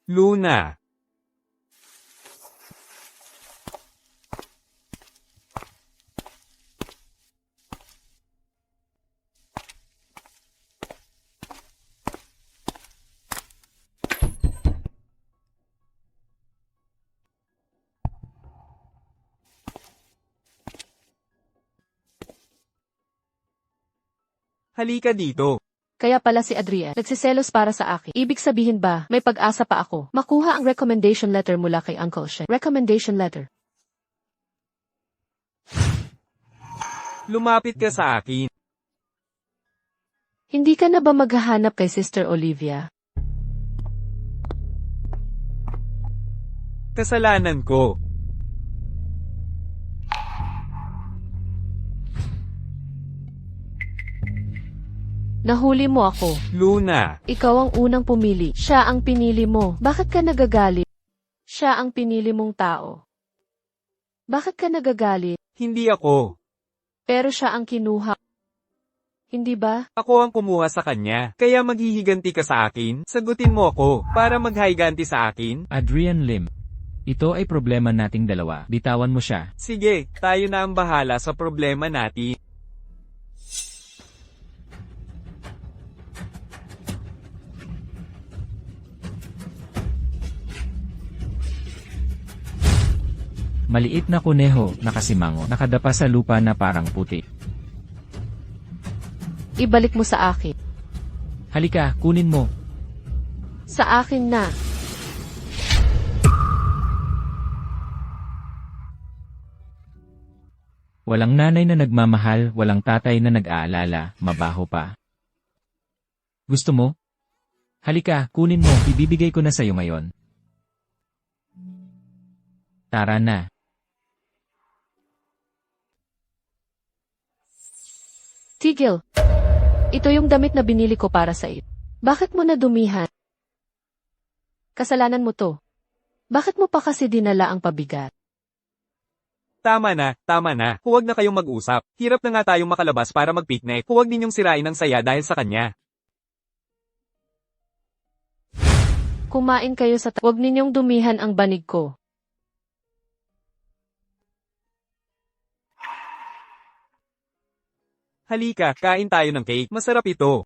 [SPEAKER 3] Luna. Halika dito.
[SPEAKER 1] kaya pala si Adrian nagsiselos para sa akin. Ibig sabihin ba, may pag-asa pa ako makuha ang recommendation letter mula kay Uncle Shen. Recommendation letter.
[SPEAKER 3] Lumapit ka sa akin.
[SPEAKER 1] Hindi ka na ba maghahanap kay Sister Olivia?
[SPEAKER 3] Kasalanan ko.
[SPEAKER 1] Nahuli mo ako.
[SPEAKER 3] Luna.
[SPEAKER 1] Ikaw ang unang pumili. Siya ang pinili mo. Bakit ka nagagalit? Siya ang pinili mong tao. Bakit ka nagagalit?
[SPEAKER 3] Hindi ako.
[SPEAKER 1] Pero siya ang kinuha. Hindi ba?
[SPEAKER 3] Ako ang kumuha sa kanya. Kaya maghihiganti ka sa akin. Sagutin mo ako para maghiganti sa akin.
[SPEAKER 2] Adrian Lim. Ito ay problema nating dalawa. Bitawan mo siya.
[SPEAKER 3] Sige, tayo na ang bahala sa problema natin.
[SPEAKER 2] Maliit na kuneho, nakasimango, nakadapa sa lupa na parang puti.
[SPEAKER 1] Ibalik mo sa akin.
[SPEAKER 2] Halika, kunin mo.
[SPEAKER 1] Sa akin na.
[SPEAKER 2] Walang nanay na nagmamahal, walang tatay na nag-aalala, mabaho pa. Gusto mo? Halika, kunin mo, ibibigay ko na sa'yo ngayon. Tara na.
[SPEAKER 1] Tigil. Ito yung damit na binili ko para sa iyo. Bakit mo nadumihan? Kasalanan mo to. Bakit mo pa kasi dinala ang pabigat?
[SPEAKER 3] Tama na, tama na. Huwag na kayong mag-usap. Hirap na nga tayong makalabas para mag-picnic. Huwag ninyong sirain ang saya dahil sa kanya.
[SPEAKER 1] Kumain kayo sa Huwag ninyong dumihan ang banig ko.
[SPEAKER 3] Halika, kain tayo ng cake. Masarap ito.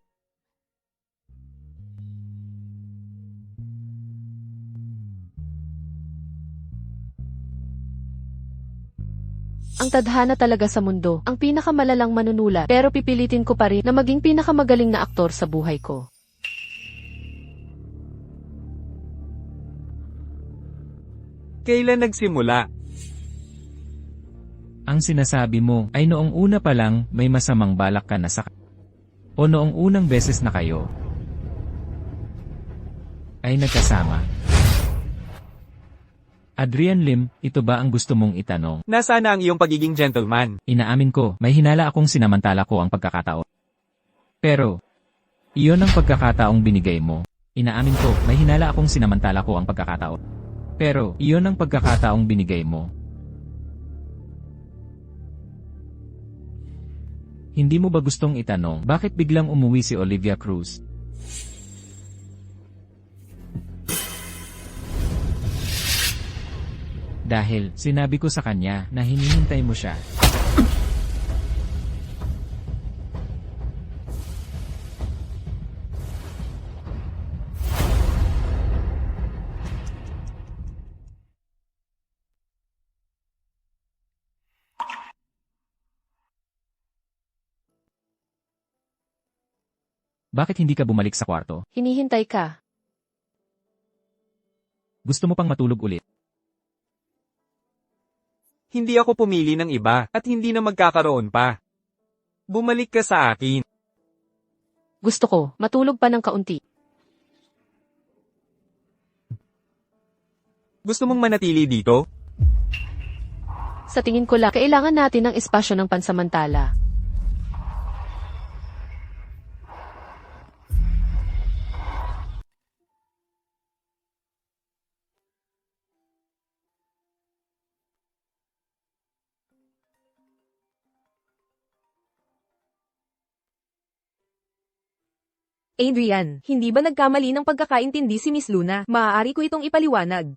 [SPEAKER 1] Ang tadhana talaga sa mundo, ang pinakamalalang manunulat, pero pipilitin ko pa rin na maging pinakamagaling na aktor sa buhay ko.
[SPEAKER 3] Kailan nagsimula?
[SPEAKER 2] Ang sinasabi mo ay noong una pa lang may masamang balak ka na sa o noong unang beses na kayo ay nagkasama. Adrian Lim, ito ba ang gusto mong itanong?
[SPEAKER 3] Nasaan na ang iyong pagiging gentleman?
[SPEAKER 2] Inaamin ko, may hinala akong sinamantala ko ang pagkakataon. Pero, iyon ang pagkakataong binigay mo. Inaamin ko, may hinala akong sinamantala ko ang pagkakataon. Pero, iyon ang pagkakataong binigay mo. Hindi mo ba gustong itanong bakit biglang umuwi si Olivia Cruz? Dahil sinabi ko sa kanya na hinihintay mo siya. Bakit hindi ka bumalik sa kwarto?
[SPEAKER 1] Hinihintay ka.
[SPEAKER 2] Gusto mo pang matulog ulit?
[SPEAKER 3] Hindi ako pumili ng iba at hindi na magkakaroon pa. Bumalik ka sa akin.
[SPEAKER 1] Gusto ko, matulog pa ng kaunti.
[SPEAKER 3] Gusto mong manatili dito?
[SPEAKER 1] Sa tingin ko lang, kailangan natin ng espasyo ng pansamantala.
[SPEAKER 4] Adrian, hindi ba nagkamali ng pagkakaintindi si Miss Luna? Maaari ko itong ipaliwanag.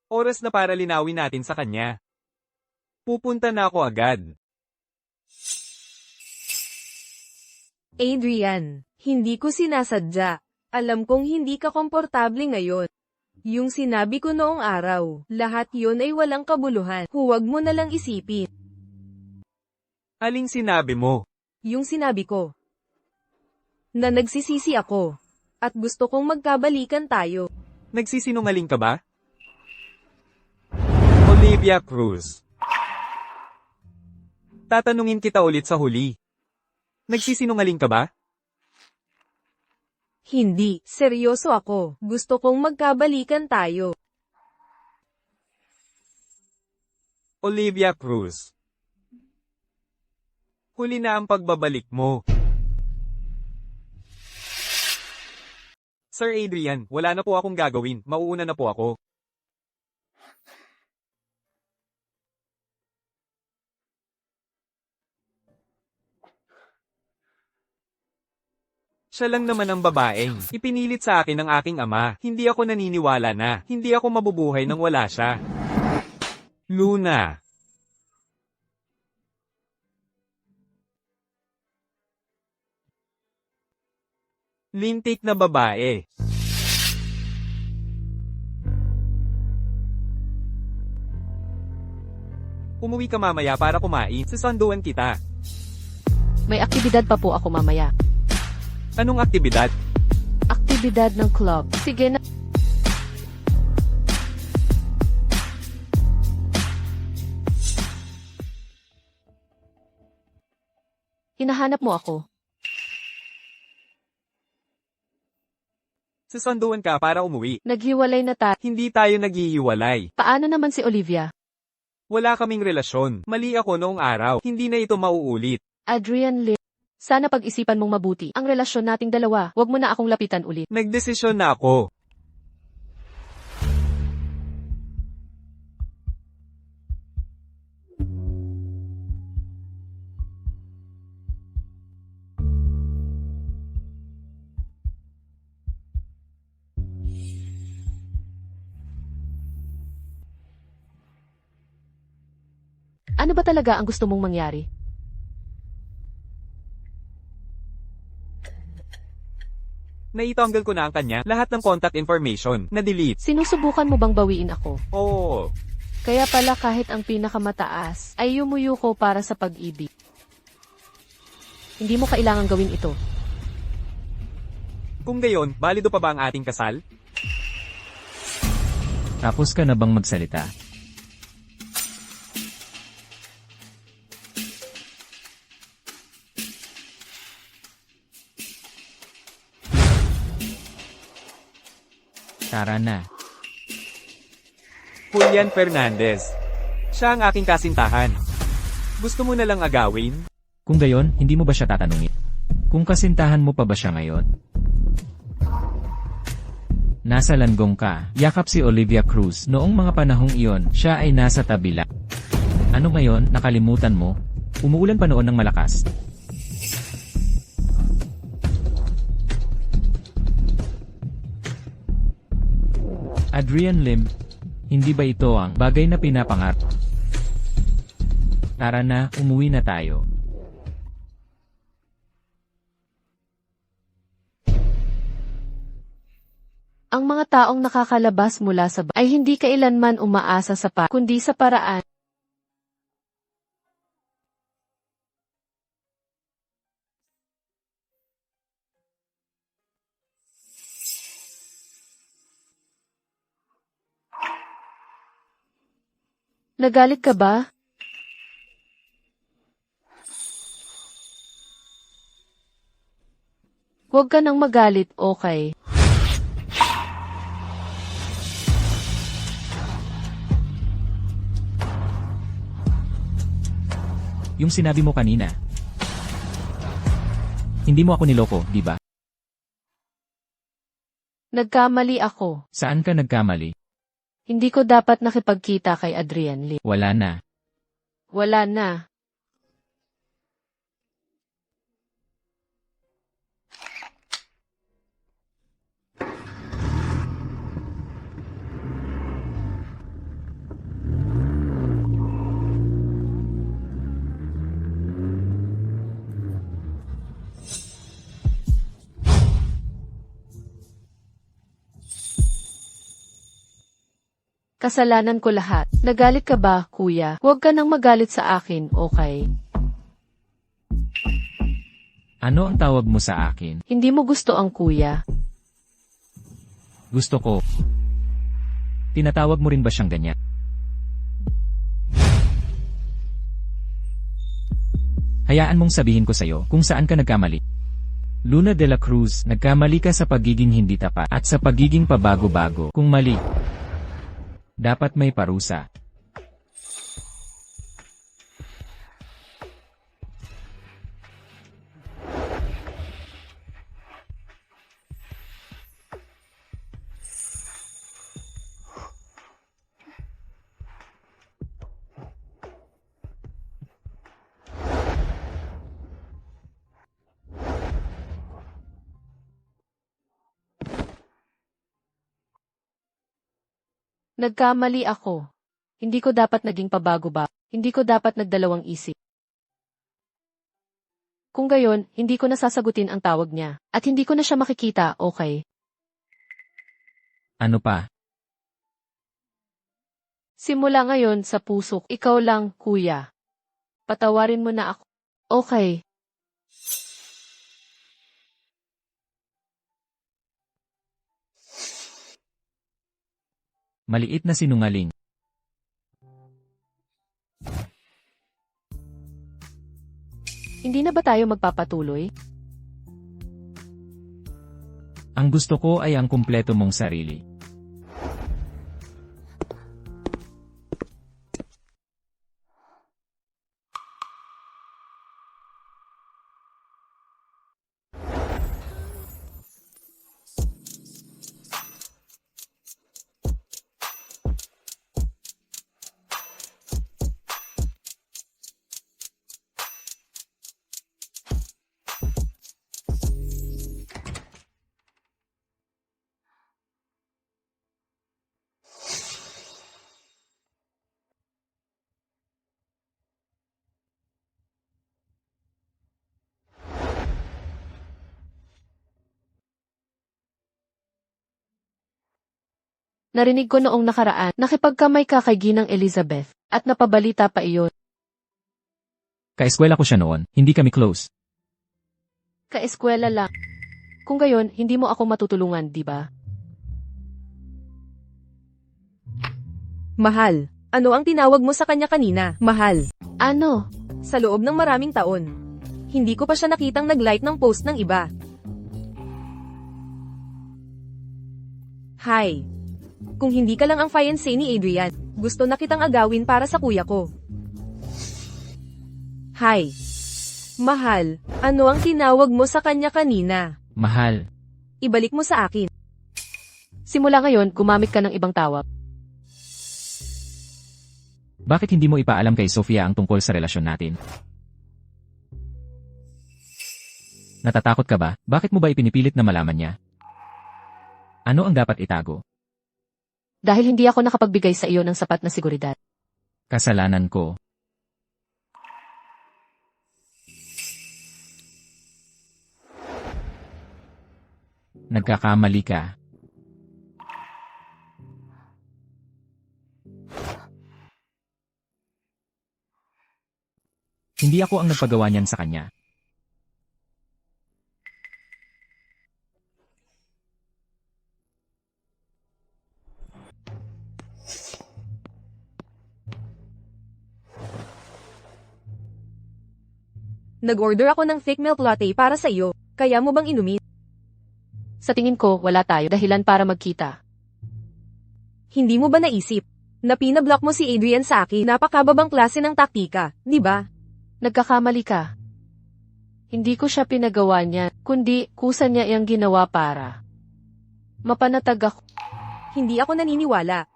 [SPEAKER 3] Oras na para linawin natin sa kanya. Pupunta na ako agad.
[SPEAKER 4] Adrian, hindi ko sinasadya. Alam kong hindi ka komportable ngayon. Yung sinabi ko noong araw, lahat yon ay walang kabuluhan. Huwag mo na lang isipin.
[SPEAKER 3] Aling sinabi mo?
[SPEAKER 4] Yung sinabi ko. Na nagsisisi ako. At gusto kong magkabalikan tayo.
[SPEAKER 3] Nagsisinungaling ka ba? Olivia Cruz. Tatanungin kita ulit sa huli. Nagsisinungaling ka ba?
[SPEAKER 4] Hindi, seryoso ako. Gusto kong magkabalikan tayo.
[SPEAKER 3] Olivia Cruz. Huli na ang pagbabalik mo. Sir Adrian, wala na po akong gagawin. Mauuna na po ako. Siya lang naman ang babaeng. Ipinilit sa akin ng aking ama. Hindi ako naniniwala na. Hindi ako mabubuhay nang wala siya. Luna. Lintik na babae. Umuwi ka mamaya para kumain. Susunduan kita.
[SPEAKER 1] May aktibidad pa po ako mamaya.
[SPEAKER 3] Anong aktibidad?
[SPEAKER 1] Aktibidad ng club. Sige na. Hinahanap mo ako.
[SPEAKER 3] Susunduan ka para umuwi.
[SPEAKER 1] Naghiwalay na tayo.
[SPEAKER 3] Hindi tayo naghihiwalay.
[SPEAKER 1] Paano naman si Olivia?
[SPEAKER 3] Wala kaming relasyon. Mali ako noong araw. Hindi na ito mauulit.
[SPEAKER 1] Adrian Lim. Sana pag-isipan mong mabuti ang relasyon nating dalawa. Huwag mo na akong lapitan ulit.
[SPEAKER 3] Nagdesisyon na ako.
[SPEAKER 1] Ano ba talaga ang gusto mong mangyari?
[SPEAKER 3] Naitanggal ko na ang kanya, lahat ng contact information, na-delete.
[SPEAKER 1] Sinusubukan mo bang bawiin ako?
[SPEAKER 3] Oo.
[SPEAKER 1] Kaya pala kahit ang pinakamataas ay yumuyuko para sa pag-ibig. Hindi mo kailangang gawin ito.
[SPEAKER 3] Kung gayon, balido pa ba ang ating kasal?
[SPEAKER 2] Tapos ka na bang magsalita? Tara na.
[SPEAKER 3] Julian Fernandez. Siya ang aking kasintahan. Gusto mo na lang agawin?
[SPEAKER 2] Kung gayon, hindi mo ba siya tatanungin? Kung kasintahan mo pa ba siya ngayon? Nasa langgong ka, yakap si Olivia Cruz. Noong mga panahong iyon, siya ay nasa tabi lang. Ano ngayon, nakalimutan mo? Umuulan pa noon ng malakas. Adrian Lim, hindi ba ito ang bagay na pinapangarap? Tara na, umuwi na tayo.
[SPEAKER 1] Ang mga taong nakakalabas mula sa ay hindi kailanman umaasa sa kundi sa paraan. Nagalit ka ba? Huwag ka nang magalit, okay?
[SPEAKER 2] Yung sinabi mo kanina. Hindi mo ako niloko, di ba?
[SPEAKER 1] Nagkamali ako.
[SPEAKER 2] Saan ka nagkamali?
[SPEAKER 1] Hindi ko dapat nakipagkita kay Adrian Lim.
[SPEAKER 2] Wala na.
[SPEAKER 1] Wala na. Kasalanan ko lahat. Nagalit ka ba, kuya? Huwag ka nang magalit sa akin, okay?
[SPEAKER 2] Ano ang tawag mo sa akin?
[SPEAKER 1] Hindi mo gusto ang kuya.
[SPEAKER 2] Gusto ko. Tinatawag mo rin ba siyang ganyan? Hayaan mong sabihin ko sa'yo kung saan ka nagkamali. Luna de la Cruz, nagkamali ka sa pagiging hindi tapat at sa pagiging pabago-bago. Kung mali, dapat may parusa.
[SPEAKER 1] Nagkamali ako. Hindi ko dapat naging pabago ba? Hindi ko dapat nagdalawang isip. Kung gayon, hindi ko nasasagutin ang tawag niya. At hindi ko na siya makikita, okay?
[SPEAKER 2] Ano pa?
[SPEAKER 1] Simula ngayon sa puso, ikaw lang, kuya. Patawarin mo na ako. Okay.
[SPEAKER 2] Maliit na sinungaling.
[SPEAKER 1] Hindi na ba tayo magpapatuloy?
[SPEAKER 2] Ang gusto ko ay ang kumpleto mong sarili.
[SPEAKER 1] Narinig ko noong nakaraan, nakipagkamay ka kay Ginang Elizabeth, at napabalita pa iyon.
[SPEAKER 2] Kaeskwela ko siya noon, hindi kami close.
[SPEAKER 1] Kaeskwela lang. Kung gayon, hindi mo ako matutulungan, di ba?
[SPEAKER 4] Mahal, ano ang tinawag mo sa kanya kanina? Mahal.
[SPEAKER 1] Ano?
[SPEAKER 4] Sa loob ng maraming taon. Hindi ko pa siya nakitang nag-like ng post ng iba. Hi. Kung hindi ka lang ang fiancé ni Adrian, gusto na kitang agawin para sa kuya ko. Hi. Mahal, ano ang tinawag mo sa kanya kanina?
[SPEAKER 2] Mahal.
[SPEAKER 4] Ibalik mo sa akin.
[SPEAKER 1] Simula ngayon, gumamit ka ng ibang tawag.
[SPEAKER 2] Bakit hindi mo ipaalam kay Sofia ang tungkol sa relasyon natin? Natatakot ka ba? Bakit mo ba ipinipilit na malaman niya? Ano ang dapat itago?
[SPEAKER 1] Dahil hindi ako nakapagbigay sa iyo ng sapat na seguridad.
[SPEAKER 2] Kasalanan ko. Nagkakamali ka. Hindi ako ang nagpagawa niyan sa kanya.
[SPEAKER 4] Nag-order ako ng thick milk latte para sa iyo. Kaya mo bang inumin?
[SPEAKER 1] Sa tingin ko, wala tayo dahilan para magkita.
[SPEAKER 4] Hindi mo ba naisip na pinablock mo si Adrian sa akin? Napakababang klase ng taktika, di ba?
[SPEAKER 1] Nagkakamali ka. Hindi ko siya pinagawa niya, kundi kusa niya iyang ginawa para mapanatag ako.
[SPEAKER 4] Hindi ako naniniwala.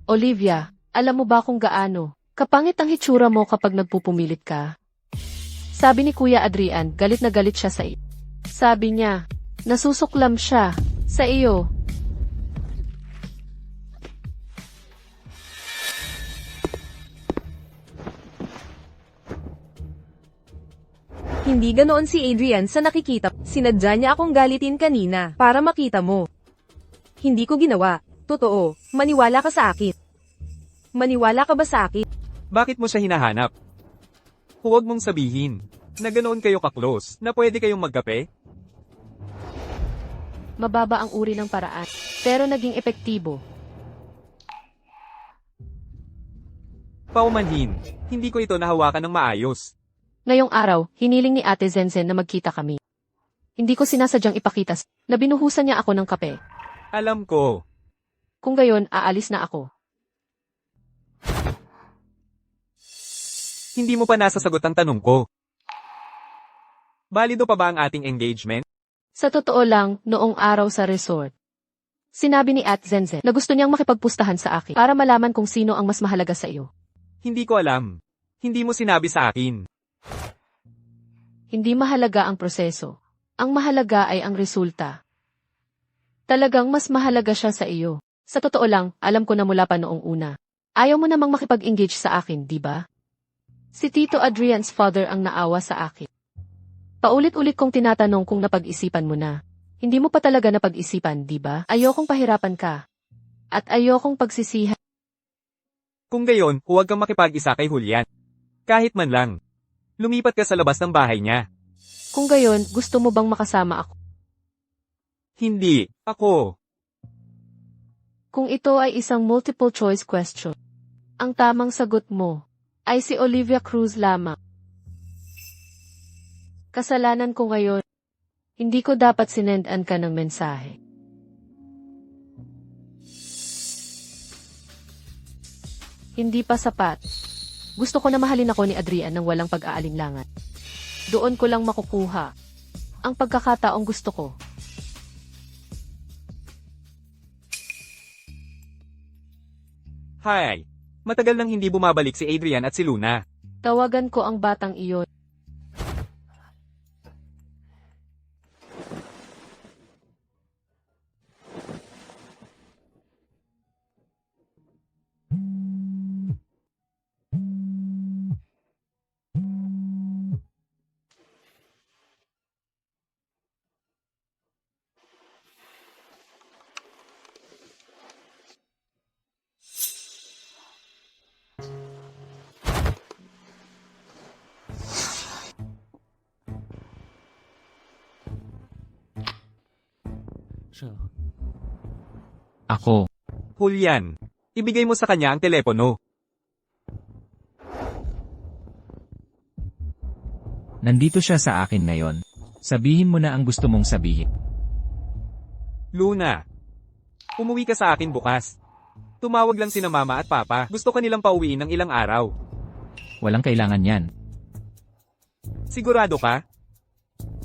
[SPEAKER 1] Olivia, alam mo ba kung gaano kapangit ang hitsura mo kapag nagpupumilit ka? Sabi ni Kuya Adrian, galit na galit siya sa iyo. Sabi niya, nasusuklam siya sa iyo.
[SPEAKER 4] Hindi ganoon si Adrian sa nakikita. Sinadya niya akong galitin kanina para makita mo. Hindi ko ginawa. Totoo, maniwala ka sa akin. Maniwala ka ba sa akin?
[SPEAKER 3] Bakit mo siya hinahanap? Huwag mong sabihin na ganoon kayo ka-close na pwede kayong magkape?
[SPEAKER 1] Mababa ang uri ng paraan, pero naging epektibo.
[SPEAKER 3] Paumanhin, hindi ko ito nahawakan ng maayos.
[SPEAKER 1] Ngayong araw, hiniling ni Ate Zenzen na magkita kami. Hindi ko sinasadyang ipakita na binuhusan niya ako ng kape.
[SPEAKER 3] Alam ko.
[SPEAKER 1] Kung gayon, aalis na ako.
[SPEAKER 3] Hindi mo pa nasasagot ang tanong ko. Balido pa ba ang ating engagement?
[SPEAKER 1] Sa totoo lang, noong araw sa resort, sinabi ni Ate Zenzen na gusto niyang makipagpustahan sa akin para malaman kung sino ang mas mahalaga sa iyo.
[SPEAKER 3] Hindi ko alam. Hindi mo sinabi sa akin.
[SPEAKER 1] Hindi mahalaga ang proseso. Ang mahalaga ay ang resulta. Talagang mas mahalaga siya sa iyo. Sa totoo lang, alam ko na mula pa noong una. Ayaw mo namang makipag-engage sa akin, di ba? Si Tito Adrian's father ang naawa sa akin. Paulit-ulit kong tinatanong kung napag-isipan mo na. Hindi mo pa talaga napag-isipan, di ba? Ayokong pahirapan ka. At ayokong pagsisihan.
[SPEAKER 3] Kung gayon, huwag kang makipag-isa kay Julian. Kahit man lang. Lumipat ka sa labas ng bahay niya.
[SPEAKER 1] Kung gayon, gusto mo bang makasama ako?
[SPEAKER 3] Hindi. Ako.
[SPEAKER 1] Kung ito ay isang multiple choice question, ang tamang sagot mo ay si Olivia Cruz lamang. Kasalanan ko ngayon. Hindi ko dapat sinendan ka ng mensahe. Hindi pa sapat. Gusto ko na mahalin ako ni Adrian ng walang pag-aalinlangan. Doon ko lang makukuha ang pagkakataong gusto ko.
[SPEAKER 3] Hi. Matagal nang hindi bumabalik si Adrian at si Luna.
[SPEAKER 1] Tawagan ko ang batang iyon.
[SPEAKER 2] Ako.
[SPEAKER 3] Julian, ibigay mo sa kanya ang telepono.
[SPEAKER 2] Nandito siya sa akin ngayon. Sabihin mo na ang gusto mong sabihin.
[SPEAKER 3] Luna, umuwi ka sa akin bukas. Tumawag lang sina mama at papa. Gusto ka nilang pauwiin ng ilang araw.
[SPEAKER 2] Walang kailangan yan.
[SPEAKER 3] Sigurado ka?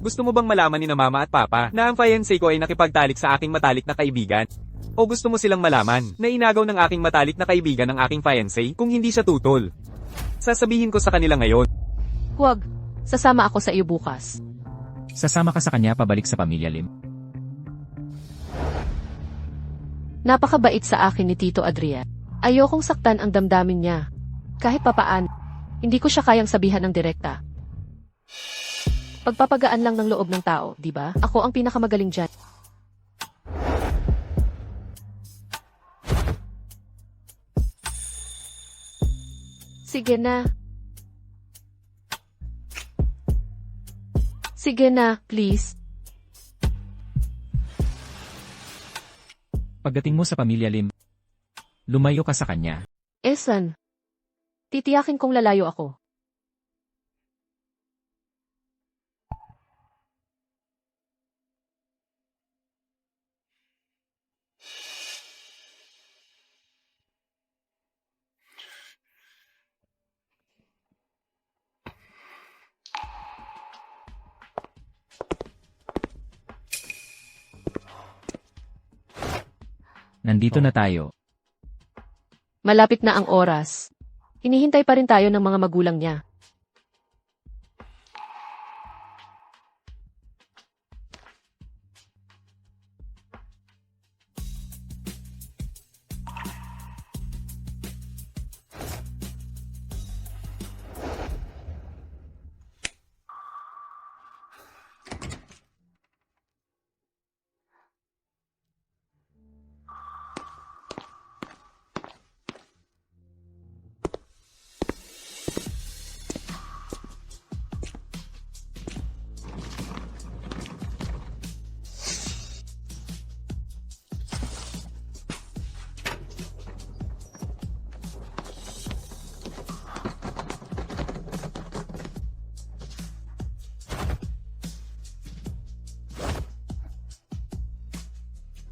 [SPEAKER 3] Gusto mo bang malaman ni na mama at papa na ang fiancé ko ay nakipagtalik sa aking matalik na kaibigan? O gusto mo silang malaman na inagaw ng aking matalik na kaibigan ng aking fiancé kung hindi siya tutol? Sasabihin ko sa kanila ngayon.
[SPEAKER 1] Huwag. Sasama ako sa iyo bukas.
[SPEAKER 2] Sasama ka sa kanya pabalik sa pamilya Lim.
[SPEAKER 1] Napakabait sa akin ni Tito Adrian. Ayokong saktan ang damdamin niya. Kahit papaan, hindi ko siya kayang sabihan ng direkta. Pagpapagaan lang ng loob ng tao, di ba? Ako ang pinakamagaling dyan. Sige na. Sige na, please.
[SPEAKER 2] Pagdating mo sa pamilya Lim, lumayo ka sa kanya.
[SPEAKER 1] Esan. Titiyakin kong lalayo ako.
[SPEAKER 2] Nandito na tayo.
[SPEAKER 1] Malapit na ang oras. Hinihintay pa rin tayo ng mga magulang niya.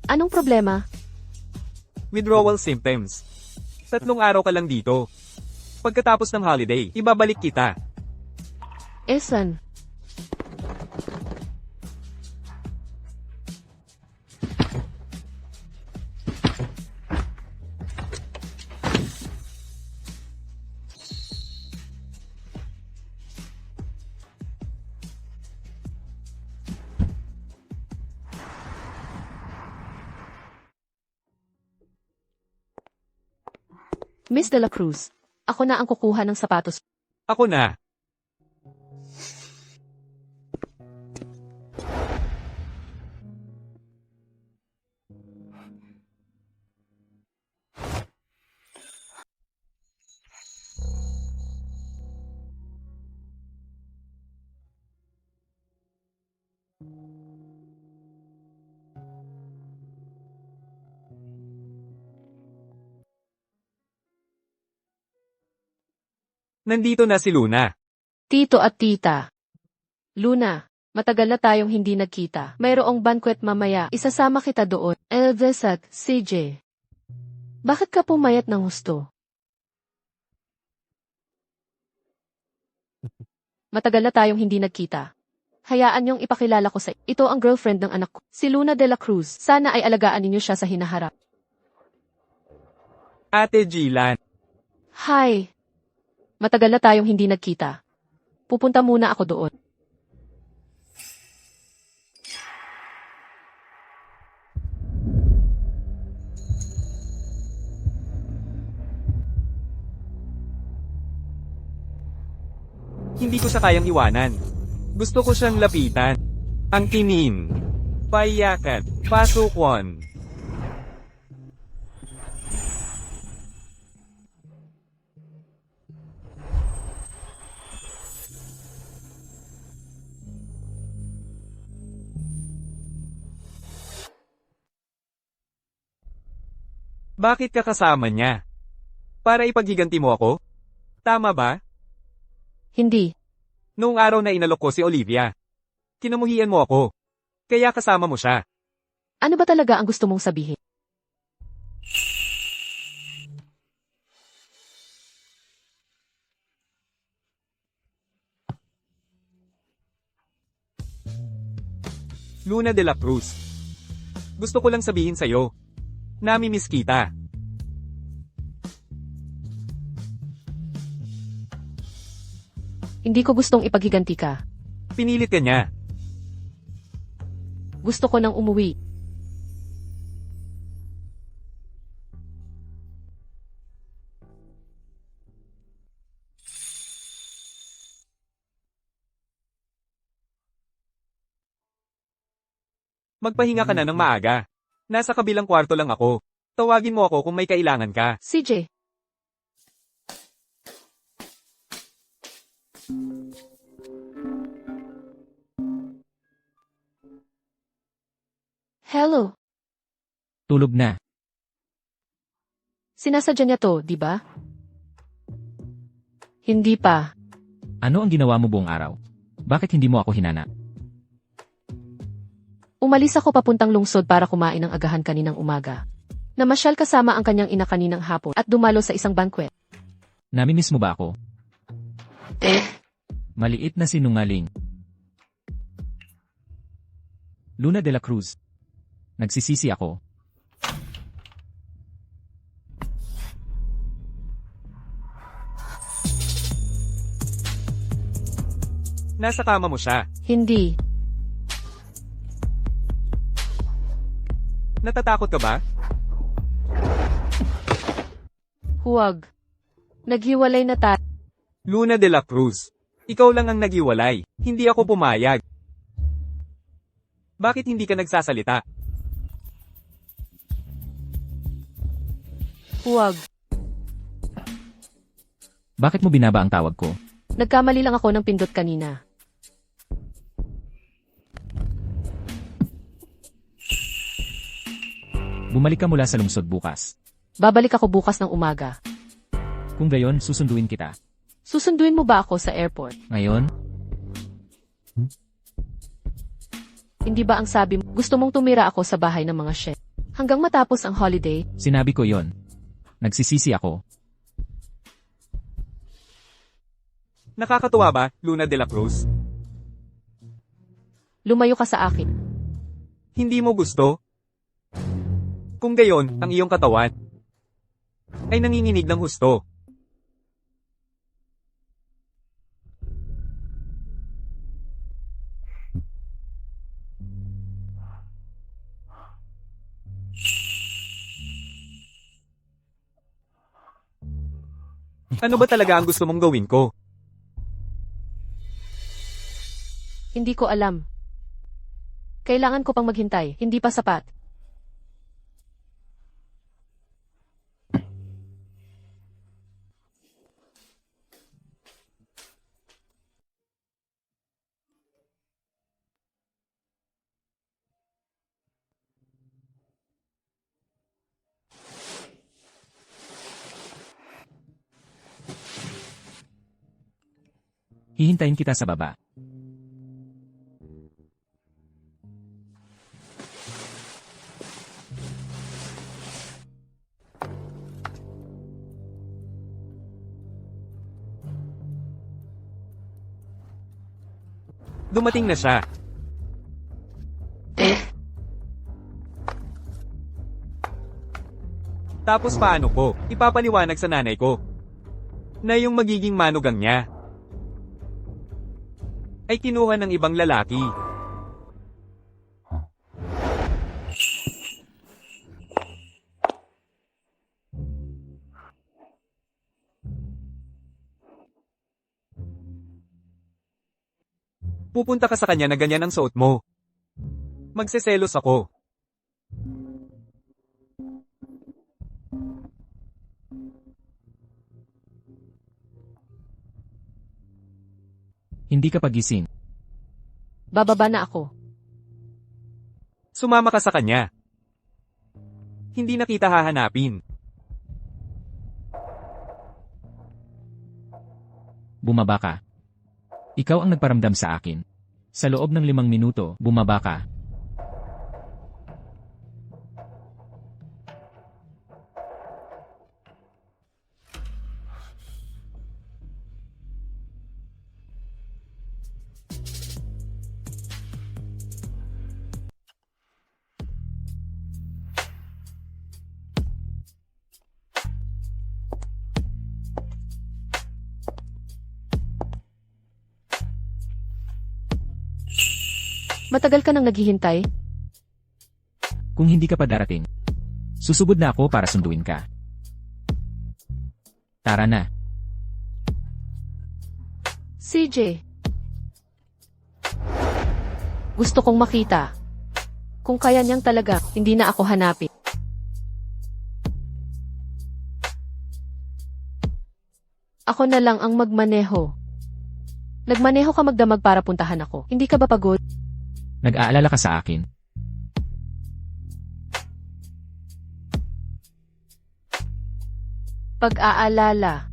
[SPEAKER 1] Anong problema?
[SPEAKER 3] Withdrawal symptoms. 3 araw ka lang dito. Pagkatapos ng holiday, ibabalik kita.
[SPEAKER 1] Esan. Miss De La Cruz, ako na ang kukuha ng sapatos.
[SPEAKER 3] Ako na. Nandito na si Luna.
[SPEAKER 1] Tito at tita. Luna, matagal na tayong hindi nagkita. Mayroong banquet mamaya, isasama kita doon. Eldes at CJ. Bakit ka pumayat ng husto? Matagal na tayong hindi nagkita. Hayaan niyong ipakilala ko sa ito ang girlfriend ng anak ko, si Luna de la Cruz. Sana ay alagaan ninyo siya sa hinaharap.
[SPEAKER 3] Ate Gilan.
[SPEAKER 1] Hi. Matagal na tayong hindi nagkita. Pupunta muna ako doon.
[SPEAKER 3] Hindi ko siya kayang iwanan. Gusto ko siyang lapitan. Angkinin. Payakan. Pasukwan. Bakit ka kasama niya? Para ipaghiganti mo ako? Tama ba?
[SPEAKER 1] Hindi.
[SPEAKER 3] Noong araw na inalok ko si Olivia. Kinamuhian mo ako. Kaya kasama mo siya.
[SPEAKER 1] Ano ba talaga ang gusto mong sabihin?
[SPEAKER 3] Luna de la Cruz. Gusto ko lang sabihin sa'yo. Nami-miss kita.
[SPEAKER 1] Hindi ko gustong ipaghiganti ka.
[SPEAKER 3] Pinilit ka niya.
[SPEAKER 1] Gusto ko nang umuwi.
[SPEAKER 3] Magpahinga ka na ng maaga. Nasa kabilang kwarto lang ako. Tawagin mo ako kung may kailangan ka.
[SPEAKER 1] CJ. Hello.
[SPEAKER 2] Tulog na.
[SPEAKER 1] Sinasadya niya to, di ba? Hindi pa.
[SPEAKER 2] Ano ang ginawa mo buong araw? Bakit hindi mo ako hinanap?
[SPEAKER 1] Umalis ako papuntang lungsod para kumain ng agahan kaninang umaga. Namasyal kasama ang kanyang ina kaninang hapon at dumalo sa isang banquet.
[SPEAKER 2] Namimiss mo ba ako? Maliit na sinungaling. Luna de la Cruz. Nagsisisi ako.
[SPEAKER 3] Nasa kama mo siya.
[SPEAKER 1] Hindi.
[SPEAKER 3] Natatakot ka ba?
[SPEAKER 1] Huwag. Naghiwalay na tayo.
[SPEAKER 3] Luna de la Cruz. Ikaw lang ang nagiwalay. Hindi ako pumayag. Bakit hindi ka nagsasalita?
[SPEAKER 1] Huwag.
[SPEAKER 2] Bakit mo binaba ang tawag ko?
[SPEAKER 1] Nagkamali lang ako ng pindot kanina.
[SPEAKER 2] Bumalik ka mula sa lungsod bukas.
[SPEAKER 1] Babalik ako bukas ng umaga.
[SPEAKER 2] Kung gayon, susunduin kita.
[SPEAKER 1] Susunduin mo ba ako sa airport?
[SPEAKER 2] Ngayon,
[SPEAKER 1] Hindi ba ang sabi mo, gusto mong tumira ako sa bahay ng mga chef? Hanggang matapos ang holiday,
[SPEAKER 2] sinabi ko yon. Nagsisisi ako.
[SPEAKER 3] Nakakatuwa ba, Luna de la Cruz?
[SPEAKER 1] lumayo ka sa akin.
[SPEAKER 3] Hindi mo gusto? Kung gayon, ang iyong katawan ay nanginginig ng husto. Ano ba talaga ang gusto mong gawin ko?
[SPEAKER 1] Hindi ko alam. Kailangan ko pang maghintay, hindi pa sapat.
[SPEAKER 2] Hihintayin kita sa baba.
[SPEAKER 3] Dumating na siya. Tapos paano ko? Ipapaliwanag sa nanay ko na yung magiging manugang niya ay kinuha ng ibang lalaki. Pupunta ka sa kanya na ganyan ang suot mo. Magseselos ako.
[SPEAKER 2] Hindi ka pagising.
[SPEAKER 1] Bababa na ako.
[SPEAKER 3] Sumama ka sa kanya. Hindi na kita hahanapin.
[SPEAKER 2] Bumaba ka. Ikaw ang nagparamdam sa akin. Sa loob ng 5 minuto, bumaba ka.
[SPEAKER 1] Matagal ka nang naghihintay?
[SPEAKER 2] Kung hindi ka pa darating, susugod na ako para sunduin ka. Tara na.
[SPEAKER 1] CJ. Gusto kong makita. Kung kaya niyang talaga, hindi na ako hanapin. Ako na lang ang magmaneho. Nagmaneho ka magdamag para puntahan ako. Hindi ka ba pagod?
[SPEAKER 2] Nag-aalala ka sa akin.
[SPEAKER 1] Pag-aalala.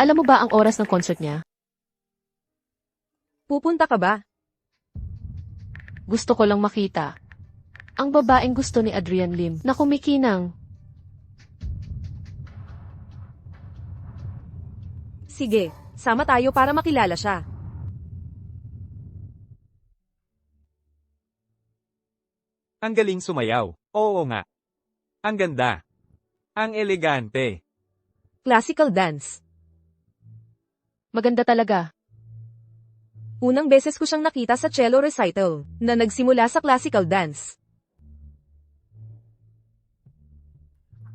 [SPEAKER 1] Alam mo ba ang oras ng concert niya?
[SPEAKER 4] Pupunta ka ba?
[SPEAKER 1] Gusto ko lang makita. Ang babaeng gusto ni Adrian Lim na kumikinang.
[SPEAKER 4] Sige, sama tayo para makilala siya.
[SPEAKER 3] Ang galing sumayaw. Oo nga. Ang ganda. Ang elegante.
[SPEAKER 4] Classical dance.
[SPEAKER 1] Maganda talaga.
[SPEAKER 4] Unang beses ko siyang nakita sa cello recital, na nagsimula sa classical dance.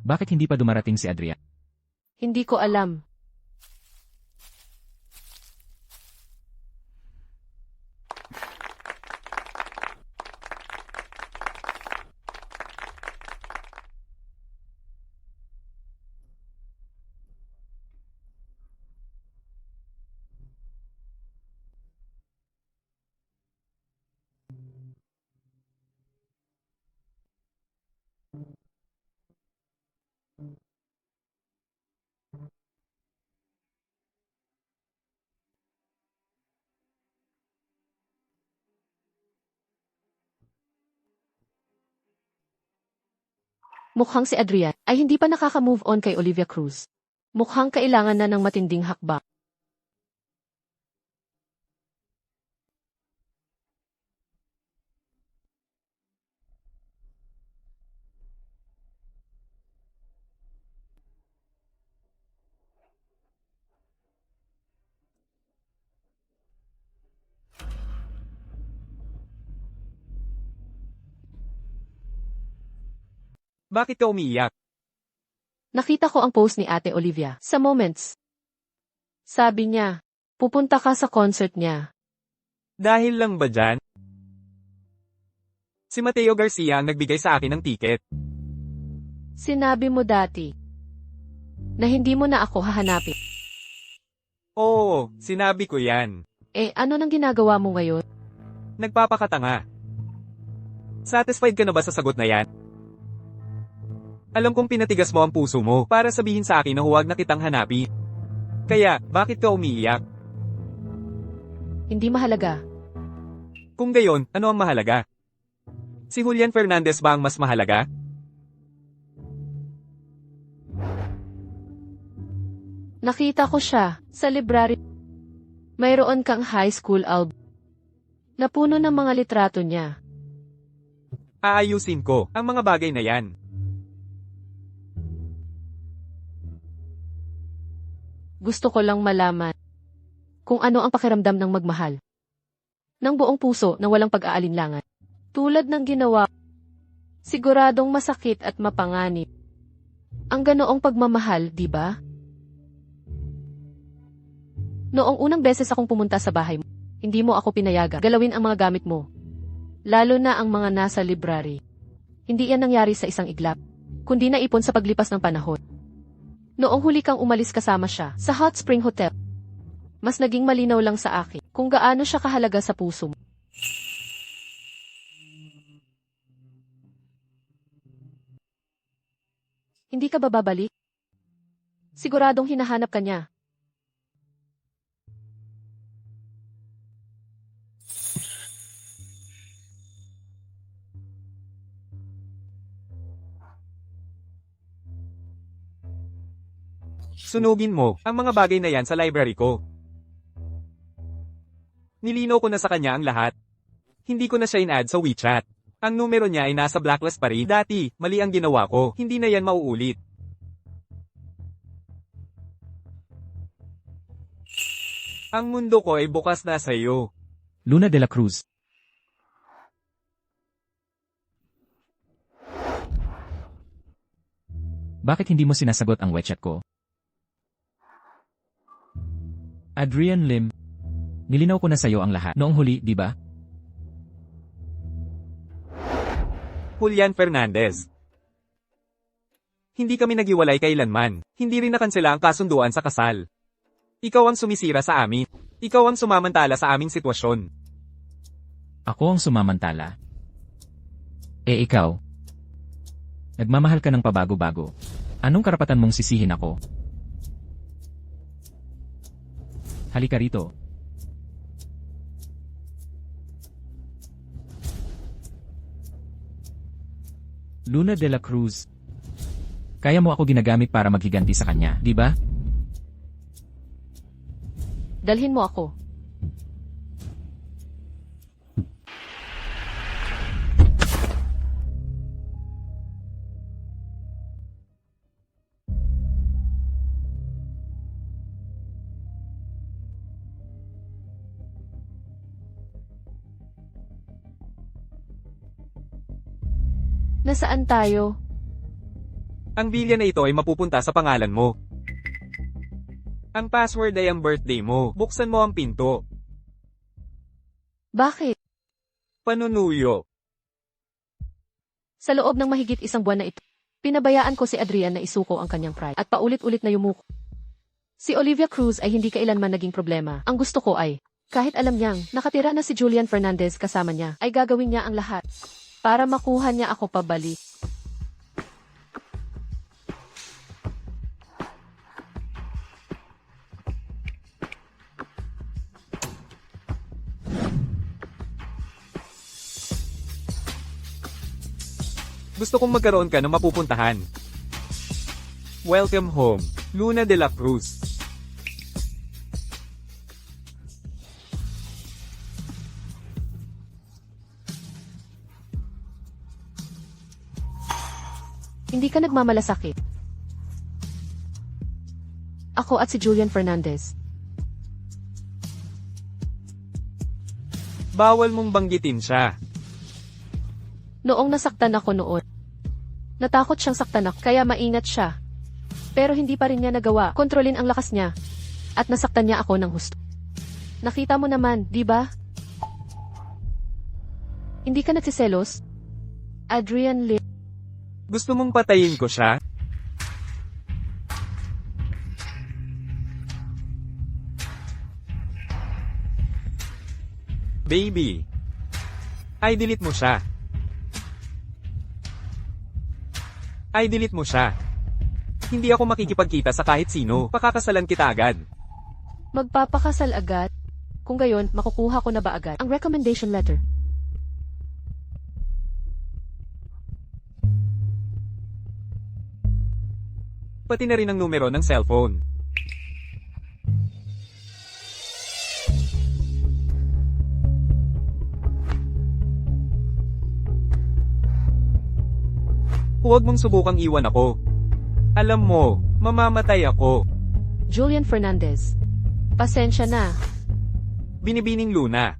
[SPEAKER 2] Bakit hindi pa dumarating si Adrian?
[SPEAKER 1] Hindi ko alam. Mukhang si Adrian ay hindi pa nakaka-move on kay Olivia Cruz. Mukhang kailangan na ng matinding hakbang.
[SPEAKER 3] Bakit ka umiiyak?
[SPEAKER 1] Nakita ko ang post ni Ate Olivia sa Moments. Sabi niya, pupunta ka sa concert niya.
[SPEAKER 3] Dahil lang ba dyan? Si Mateo Garcia ang nagbigay sa akin ng tiket.
[SPEAKER 1] Sinabi mo dati na hindi mo na ako hahanapin.
[SPEAKER 3] Oo, sinabi ko yan.
[SPEAKER 1] Eh, ano nang ginagawa mo ngayon?
[SPEAKER 3] Nagpapakatanga. Satisfied ka na ba sa sagot na yan? Alam kong pinatigas mo ang puso mo para sabihin sa akin na huwag na kitang hanapin. Kaya, bakit ka umiiyak?
[SPEAKER 1] Hindi mahalaga.
[SPEAKER 3] Kung gayon, ano ang mahalaga? Si Julian Fernandez ba ang mas mahalaga?
[SPEAKER 1] Nakita ko siya sa library. Mayroon kang high school album na puno ng mga litrato niya.
[SPEAKER 3] Aayusin ko ang mga bagay na yan.
[SPEAKER 1] Gusto ko lang malaman kung ano ang pakiramdam ng magmahal. Ng buong puso na walang pag-aalinlangan. Tulad ng ginawa, siguradong masakit at mapanganib. Ang ganoong pagmamahal, di ba? Noong unang beses akong pumunta sa bahay mo, hindi mo ako pinayagan galawin ang mga gamit mo. Lalo na ang mga nasa library. Hindi yan nangyari sa isang iglap, kundi naipon sa paglipas ng panahon. Noong huli kang umalis kasama siya sa Hot Spring Hotel, mas naging malinaw lang sa akin kung gaano siya kahalaga sa puso mo. Hindi ka ba babalik? Siguradong hinahanap ka niya.
[SPEAKER 3] Sunugin mo ang mga bagay na yan sa library ko. Nilinaw ko na sa kanya ang lahat. Hindi ko na siya in-add sa WeChat. Ang numero niya ay nasa blacklist pa rin. Dati, mali ang ginawa ko. Hindi na yan mauulit. Ang mundo ko ay bukas na sa iyo.
[SPEAKER 2] Luna de la Cruz. Bakit hindi mo sinasagot ang WeChat ko? Adrian Lim. Nilinaw ko na sa'yo ang lahat. Noong huli, di ba?
[SPEAKER 3] Julian Fernandez. Hindi kami naghiwalay kailanman. Hindi rin nakansela ang kasunduan sa kasal. Ikaw ang sumisira sa amin. Ikaw ang sumamantala sa aming sitwasyon.
[SPEAKER 2] Ako ang sumamantala. Eh ikaw? Nagmamahal ka ng pabago-bago. Anong karapatan mong sisihin ako? Halika rito. Luna de la Cruz. Kaya mo ako ginagamit para maghiganti sa kanya, di ba?
[SPEAKER 1] Dalhin mo ako. Nasaan tayo?
[SPEAKER 3] Ang bilya na ito ay mapupunta sa pangalan mo. Ang password ay ang birthday mo. Buksan mo ang pinto.
[SPEAKER 1] Bakit?
[SPEAKER 3] Panunuyo.
[SPEAKER 1] Sa loob ng mahigit isang buwan na ito, pinabayaan ko si Adrian na isuko ang kanyang pride at paulit-ulit na yumuko. Si Olivia Cruz ay hindi kailanman naging problema. Ang gusto ko ay, kahit alam niyang nakatira na si Julian Fernandez kasama niya, ay gagawin niya ang lahat para makuha niya ako pabalik.
[SPEAKER 3] Gusto kong magkaroon ka ng mapupuntahan. Welcome home, Luna de la Cruz.
[SPEAKER 1] Hindi ka nagmamalasakit. Ako at si Julian Fernandez.
[SPEAKER 3] Bawal mong banggitin siya.
[SPEAKER 1] Noong nasaktan ako noon, natakot siyang saktan ako kaya maingat siya. Pero hindi pa rin niya nagawa kontrolin ang lakas niya. At nasaktan niya ako ng husto. Nakita mo naman, di ba? Hindi ka nagsiselos? Adrian Lim.
[SPEAKER 3] Gusto mong patayin ko siya? Baby. Ay delete mo siya. Ay delete mo siya. Hindi ako makikipagkita sa kahit sino. Pakakasalan kita agad.
[SPEAKER 1] Magpapakasal agad? Kung gayon, makukuha ko na ba agad ang recommendation letter?
[SPEAKER 3] Pati na rin ang numero ng cellphone. Huwag mong subukang iwan ako. Alam mo, mamamatay ako.
[SPEAKER 1] Julian Fernandez. Pasensya na.
[SPEAKER 3] Binibining Luna.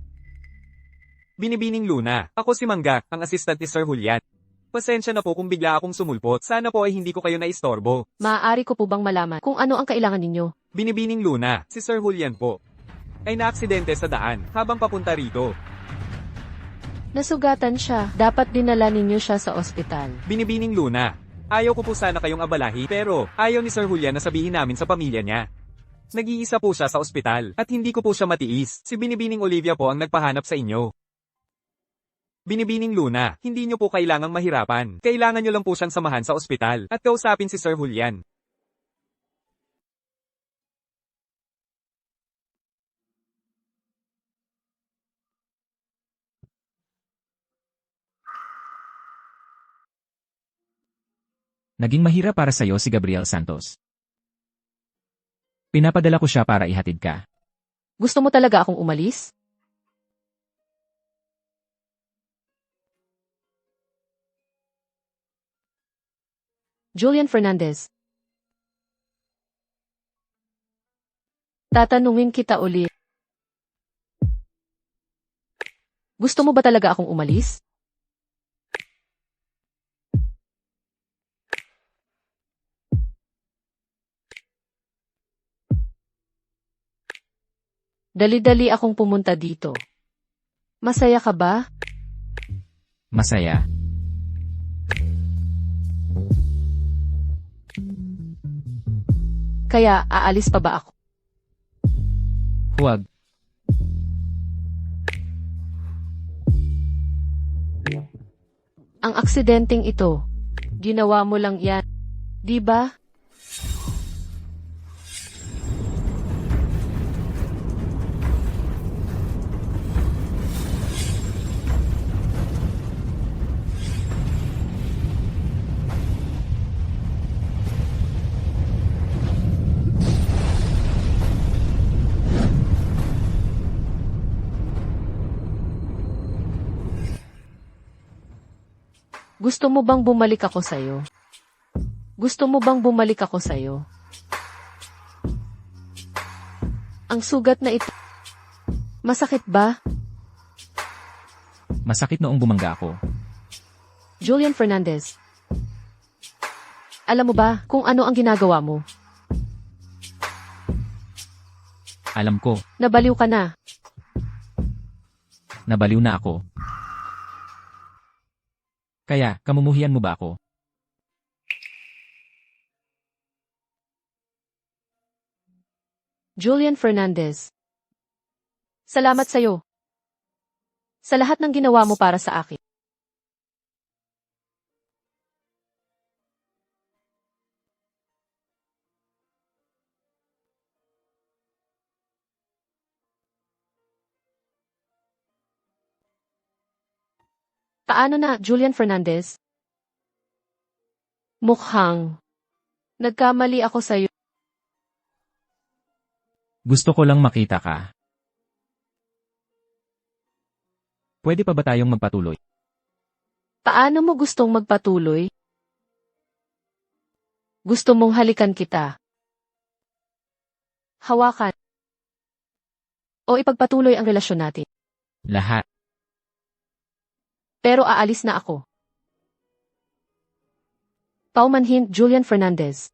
[SPEAKER 3] Binibining Luna. Ako si Mangga, ang assistant ni Sir Julian. Pasensya na po kung bigla akong sumulpot. Sana po ay hindi ko kayo naistorbo.
[SPEAKER 1] Maaari ko po bang malaman kung ano ang kailangan ninyo?
[SPEAKER 3] Binibining Luna, si Sir Julian po. Ay naaksidente sa daan habang papunta rito.
[SPEAKER 1] Nasugatan siya. Dapat dinala ninyo siya sa ospital.
[SPEAKER 3] Binibining Luna. Ayaw ko po sana kayong abalahi pero ayaw ni Sir Julian na sabihin namin sa pamilya niya. Nag-iisa po siya sa ospital at hindi ko po siya matiis. Si Binibining Olivia po ang nagpahanap sa inyo. Binibining Luna, hindi niyo po kailangang mahirapan. Kailangan niyo lang po siyang samahan sa ospital at kausapin si Sir Julian.
[SPEAKER 2] Naging mahirap para sa'yo si Gabriel Santos. Pinapadala ko siya para ihatid ka.
[SPEAKER 1] Gusto mo talaga akong umalis? Julian Fernandez. Tatanungin kita ulit. Gusto mo ba talaga akong umalis? Dali-dali akong pumunta dito. Masaya ka ba?
[SPEAKER 2] Masaya.
[SPEAKER 1] Kaya aalis pa ba ako?
[SPEAKER 2] Huwag.
[SPEAKER 1] Ang aksidenteng ito, ginawa mo lang yan, di ba? Gusto mo bang bumalik ako sa'yo? Gusto mo bang bumalik ako sa'yo? Ang sugat na ito. Masakit ba?
[SPEAKER 2] Masakit noong bumangga ako.
[SPEAKER 1] Julian Fernandez. Alam mo ba kung ano ang ginagawa mo?
[SPEAKER 2] Alam ko,
[SPEAKER 1] Nabaliw ka na.
[SPEAKER 2] nabaliw na ako. Kaya, kamumuhian mo ba ako?
[SPEAKER 1] Julian Fernandez. Salamat sa'yo. Sa lahat ng ginawa mo para sa akin. Paano na, Julian Fernandez? Mukhang nagkamali ako sa'yo.
[SPEAKER 2] Gusto ko lang makita ka. Pwede pa ba tayong magpatuloy?
[SPEAKER 1] Paano mo gustong magpatuloy? Gusto mong halikan kita. Hawakan. O ipagpatuloy ang relasyon natin.
[SPEAKER 2] Lahat.
[SPEAKER 1] Pero aalis na ako. Paumanhin, Julian Fernandez.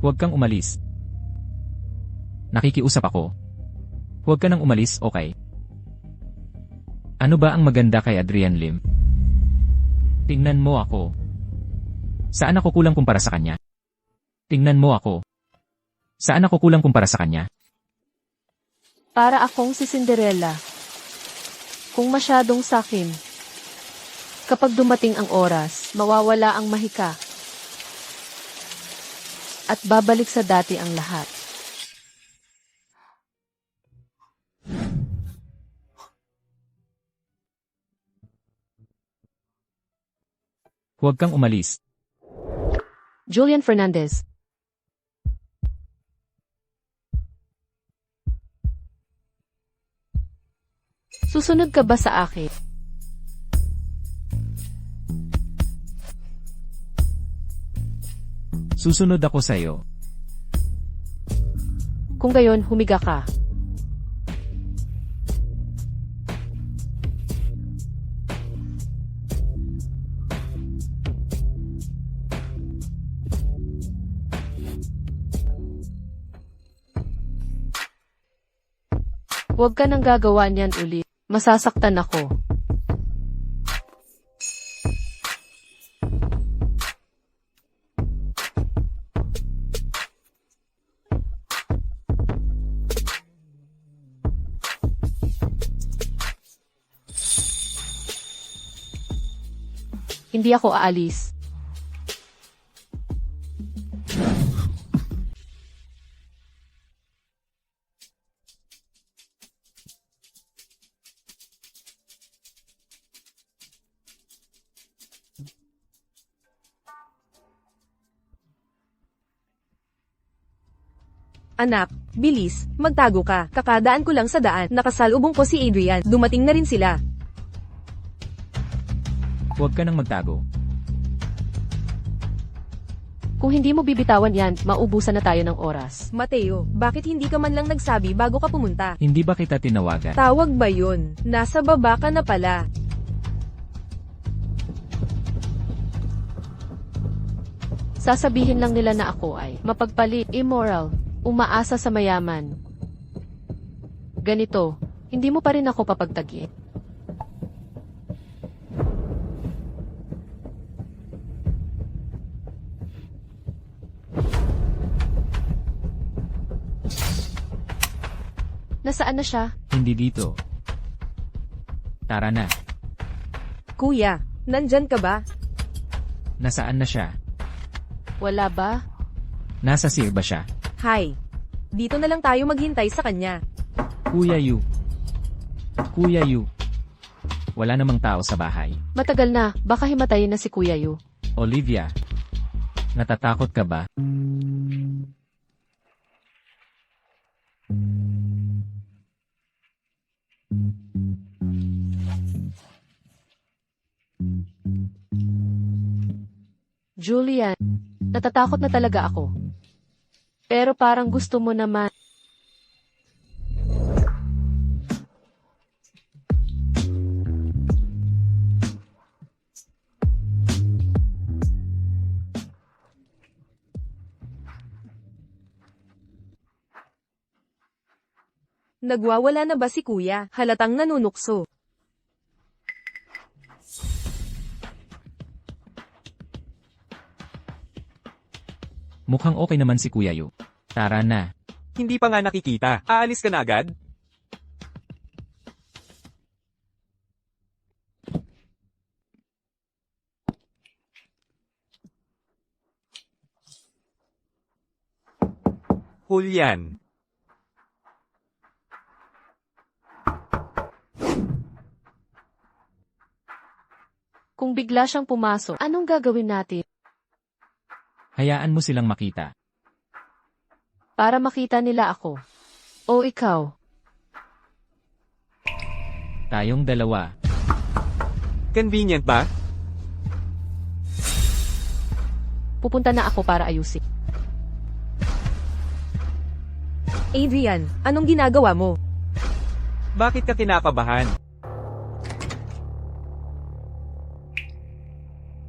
[SPEAKER 2] Huwag kang umalis. Nakikiusap ako. Huwag ka nang umalis, okay? Ano ba ang maganda kay Adrian Lim? Tingnan mo ako. Saan ako kulang kumpara sa kanya? Tingnan mo ako. Saan ako kulang kumpara sa kanya?
[SPEAKER 1] Para akong si Cinderella. Kung masyadong sakin. Kapag dumating ang oras, mawawala ang mahika. At babalik sa dati ang lahat.
[SPEAKER 2] Huwag kang umalis.
[SPEAKER 1] Julian Fernandez. Susunod ka ba sa akin?
[SPEAKER 2] Susunod ako sa'yo.
[SPEAKER 1] Kung gayon, humiga ka. Huwag ka nang gagawa niyan ulit. Masasaktan ako. Hindi ako aalis.
[SPEAKER 4] Anak, bilis, magtago ka. Kakadaan ko lang sa daan. Nakasalubong ko si Adrian. Dumating na rin sila.
[SPEAKER 2] Huwag ka nang magtago.
[SPEAKER 1] Kung hindi mo bibitawan yan, maubusan na tayo ng oras.
[SPEAKER 4] Mateo, bakit hindi ka man lang nagsabi bago ka pumunta?
[SPEAKER 2] Hindi ba kita tinawagan?
[SPEAKER 4] Tawag ba yun? Nasa baba ka na pala.
[SPEAKER 1] Sasabihin lang nila na ako ay mapagpalit, immoral, umaasa sa mayaman. Ganito, hindi mo pa rin ako papagtagin. Nasaan na siya?
[SPEAKER 2] Hindi dito. Tara na.
[SPEAKER 4] Kuya, nandyan ka ba?
[SPEAKER 2] Nasaan na siya?
[SPEAKER 1] Wala ba?
[SPEAKER 2] Nasa Sear ba siya?
[SPEAKER 4] Hi. Dito na lang tayo maghintay sa kanya.
[SPEAKER 2] Kuya Yu. Kuya Yu. Wala namang tao sa bahay.
[SPEAKER 1] Matagal na, baka himatayin na si Kuya Yu.
[SPEAKER 2] Olivia. Natatakot ka ba?
[SPEAKER 1] Julian, natatakot na talaga ako. Pero parang gusto mo naman.
[SPEAKER 4] Nagwawala na ba si kuya? Halatang nanunukso.
[SPEAKER 2] Mukhang okay naman si Kuya Yu. Tara na.
[SPEAKER 3] Hindi pa nga nakikita. Aalis ka na agad? Julian.
[SPEAKER 1] Kung bigla siyang pumasok, anong gagawin natin?
[SPEAKER 2] Hayaan mo silang makita.
[SPEAKER 1] Para makita nila ako. O ikaw.
[SPEAKER 2] Tayong dalawa.
[SPEAKER 3] Convenient ba?
[SPEAKER 1] Pupunta na ako para ayusin.
[SPEAKER 4] Adrian, anong ginagawa mo?
[SPEAKER 3] Bakit ka kinakabahan?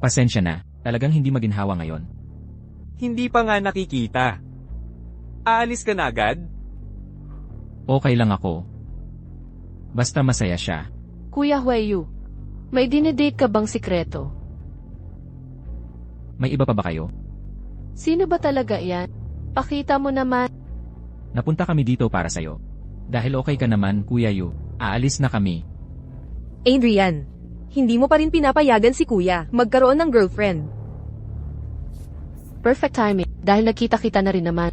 [SPEAKER 2] Pasensya na. Talagang hindi maginhawa ngayon.
[SPEAKER 3] Hindi pa nga nakikita. Aalis ka na agad?
[SPEAKER 2] Okay lang ako. Basta masaya siya.
[SPEAKER 1] Kuya Huayu, may dinedate ka bang sikreto?
[SPEAKER 2] May iba pa ba kayo?
[SPEAKER 1] Sino ba talaga yan? Pakita mo naman.
[SPEAKER 2] Napunta kami dito para sa'yo. Dahil okay ka naman, Kuya Yu, aalis na kami.
[SPEAKER 4] Adrian, hindi mo pa rin pinapayagan si kuya magkaroon ng girlfriend.
[SPEAKER 1] Perfect timing, dahil nagkita-kita na rin naman.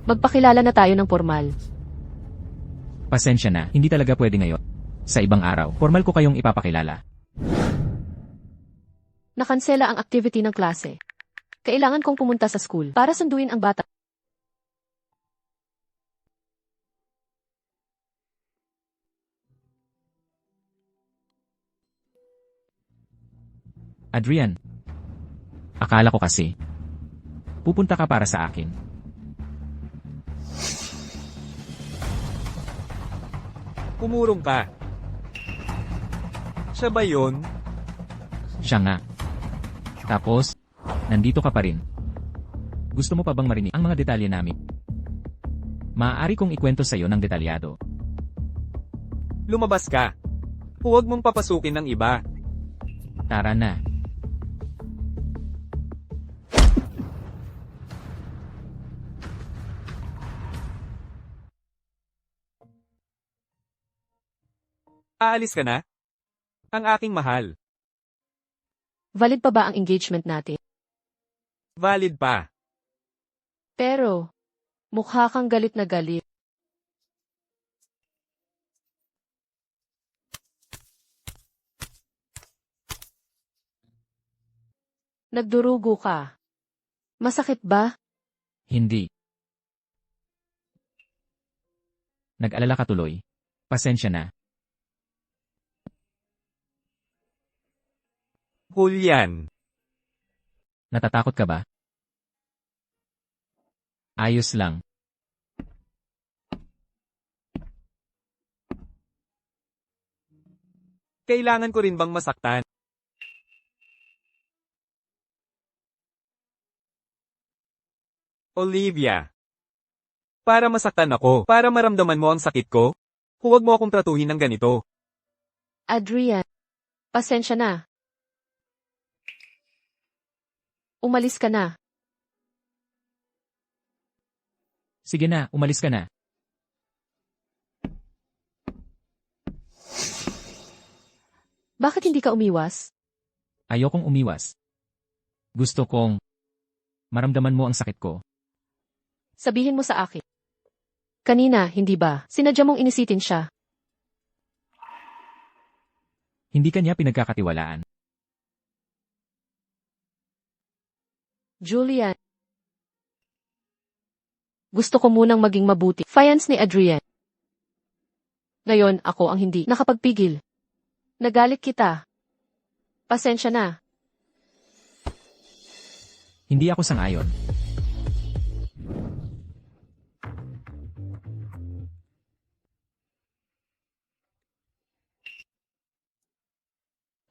[SPEAKER 1] Magpakilala na tayo ng formal.
[SPEAKER 2] Pasensya na, hindi talaga pwede ngayon. Sa ibang araw, formal ko kayong ipapakilala.
[SPEAKER 1] Nakansela ang activity ng klase. Kailangan kong pumunta sa school para sunduin ang bata.
[SPEAKER 2] Adrian, akala ko kasi, pupunta ka para sa akin.
[SPEAKER 3] Umurong ka. Siya ba yun?
[SPEAKER 2] Siya nga. Tapos, nandito ka pa rin. Gusto mo pa bang marinig ang mga detalye namin? Maaari kong ikwento sa'yo ng detalyado.
[SPEAKER 3] Lumabas ka. Huwag mong papasukin ng iba.
[SPEAKER 2] Tara na.
[SPEAKER 3] Aalis ka na? Ang aking mahal.
[SPEAKER 1] Valid pa ba ang engagement natin?
[SPEAKER 3] Valid pa.
[SPEAKER 1] Pero, mukha kang galit na galit. Nagdurugo ka. Masakit ba?
[SPEAKER 2] Hindi. Nag-alala ka tuloy. Pasensya na.
[SPEAKER 3] Julian.
[SPEAKER 2] Natatakot ka ba? Ayos lang.
[SPEAKER 3] Kailangan ko rin bang masaktan? Olivia. Para masaktan ako, para maramdaman mo ang sakit ko, huwag mo akong tratuhin ng ganito.
[SPEAKER 1] Adrian. Pasensya na. Umalis ka na.
[SPEAKER 2] Sige na, umalis ka na.
[SPEAKER 1] Bakit hindi ka umiwas?
[SPEAKER 2] Ayokong umiwas. Gusto kong maramdaman mo ang sakit ko.
[SPEAKER 1] Sabihin mo sa akin. Kanina, hindi ba? Sinadya mong inisitin siya.
[SPEAKER 2] Hindi ka niya pinagkakatiwalaan.
[SPEAKER 1] Julian. Gusto ko munang maging mabuti. Fiance ni Adrian. Ngayon, ako ang hindi nakapagpigil. Nagalit kita. Pasensya na.
[SPEAKER 2] Hindi ako sang-ayon.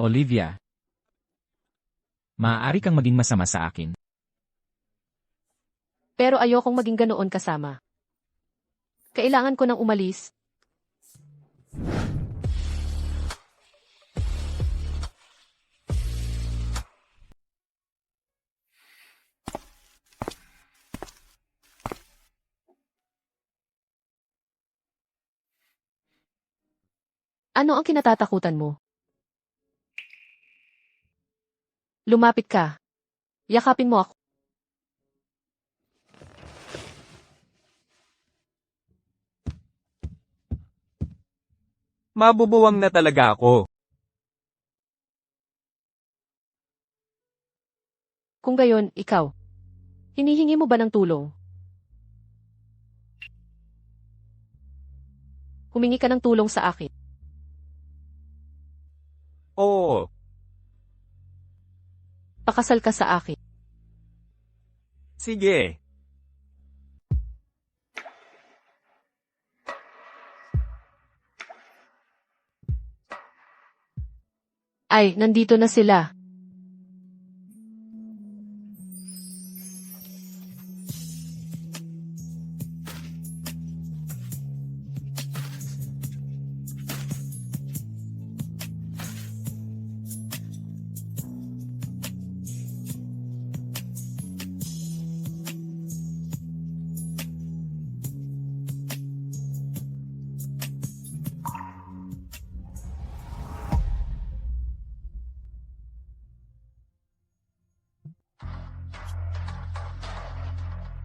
[SPEAKER 2] Olivia. Maaari kang maging masama sa akin.
[SPEAKER 1] Pero ayokong maging ganoon kasama. Kailangan ko nang umalis. Ano ang kinatatakutan mo? Lumapit ka. Yakapin mo ako.
[SPEAKER 3] Mabubuwang na talaga ako.
[SPEAKER 1] Kung gayon, ikaw. Hinihingi mo ba ng tulong? Humingi ka ng tulong sa akin.
[SPEAKER 3] Oo.
[SPEAKER 1] Pakasal ka sa akin.
[SPEAKER 3] Sige.
[SPEAKER 1] Ay, nandito na sila.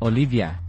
[SPEAKER 2] Olivia.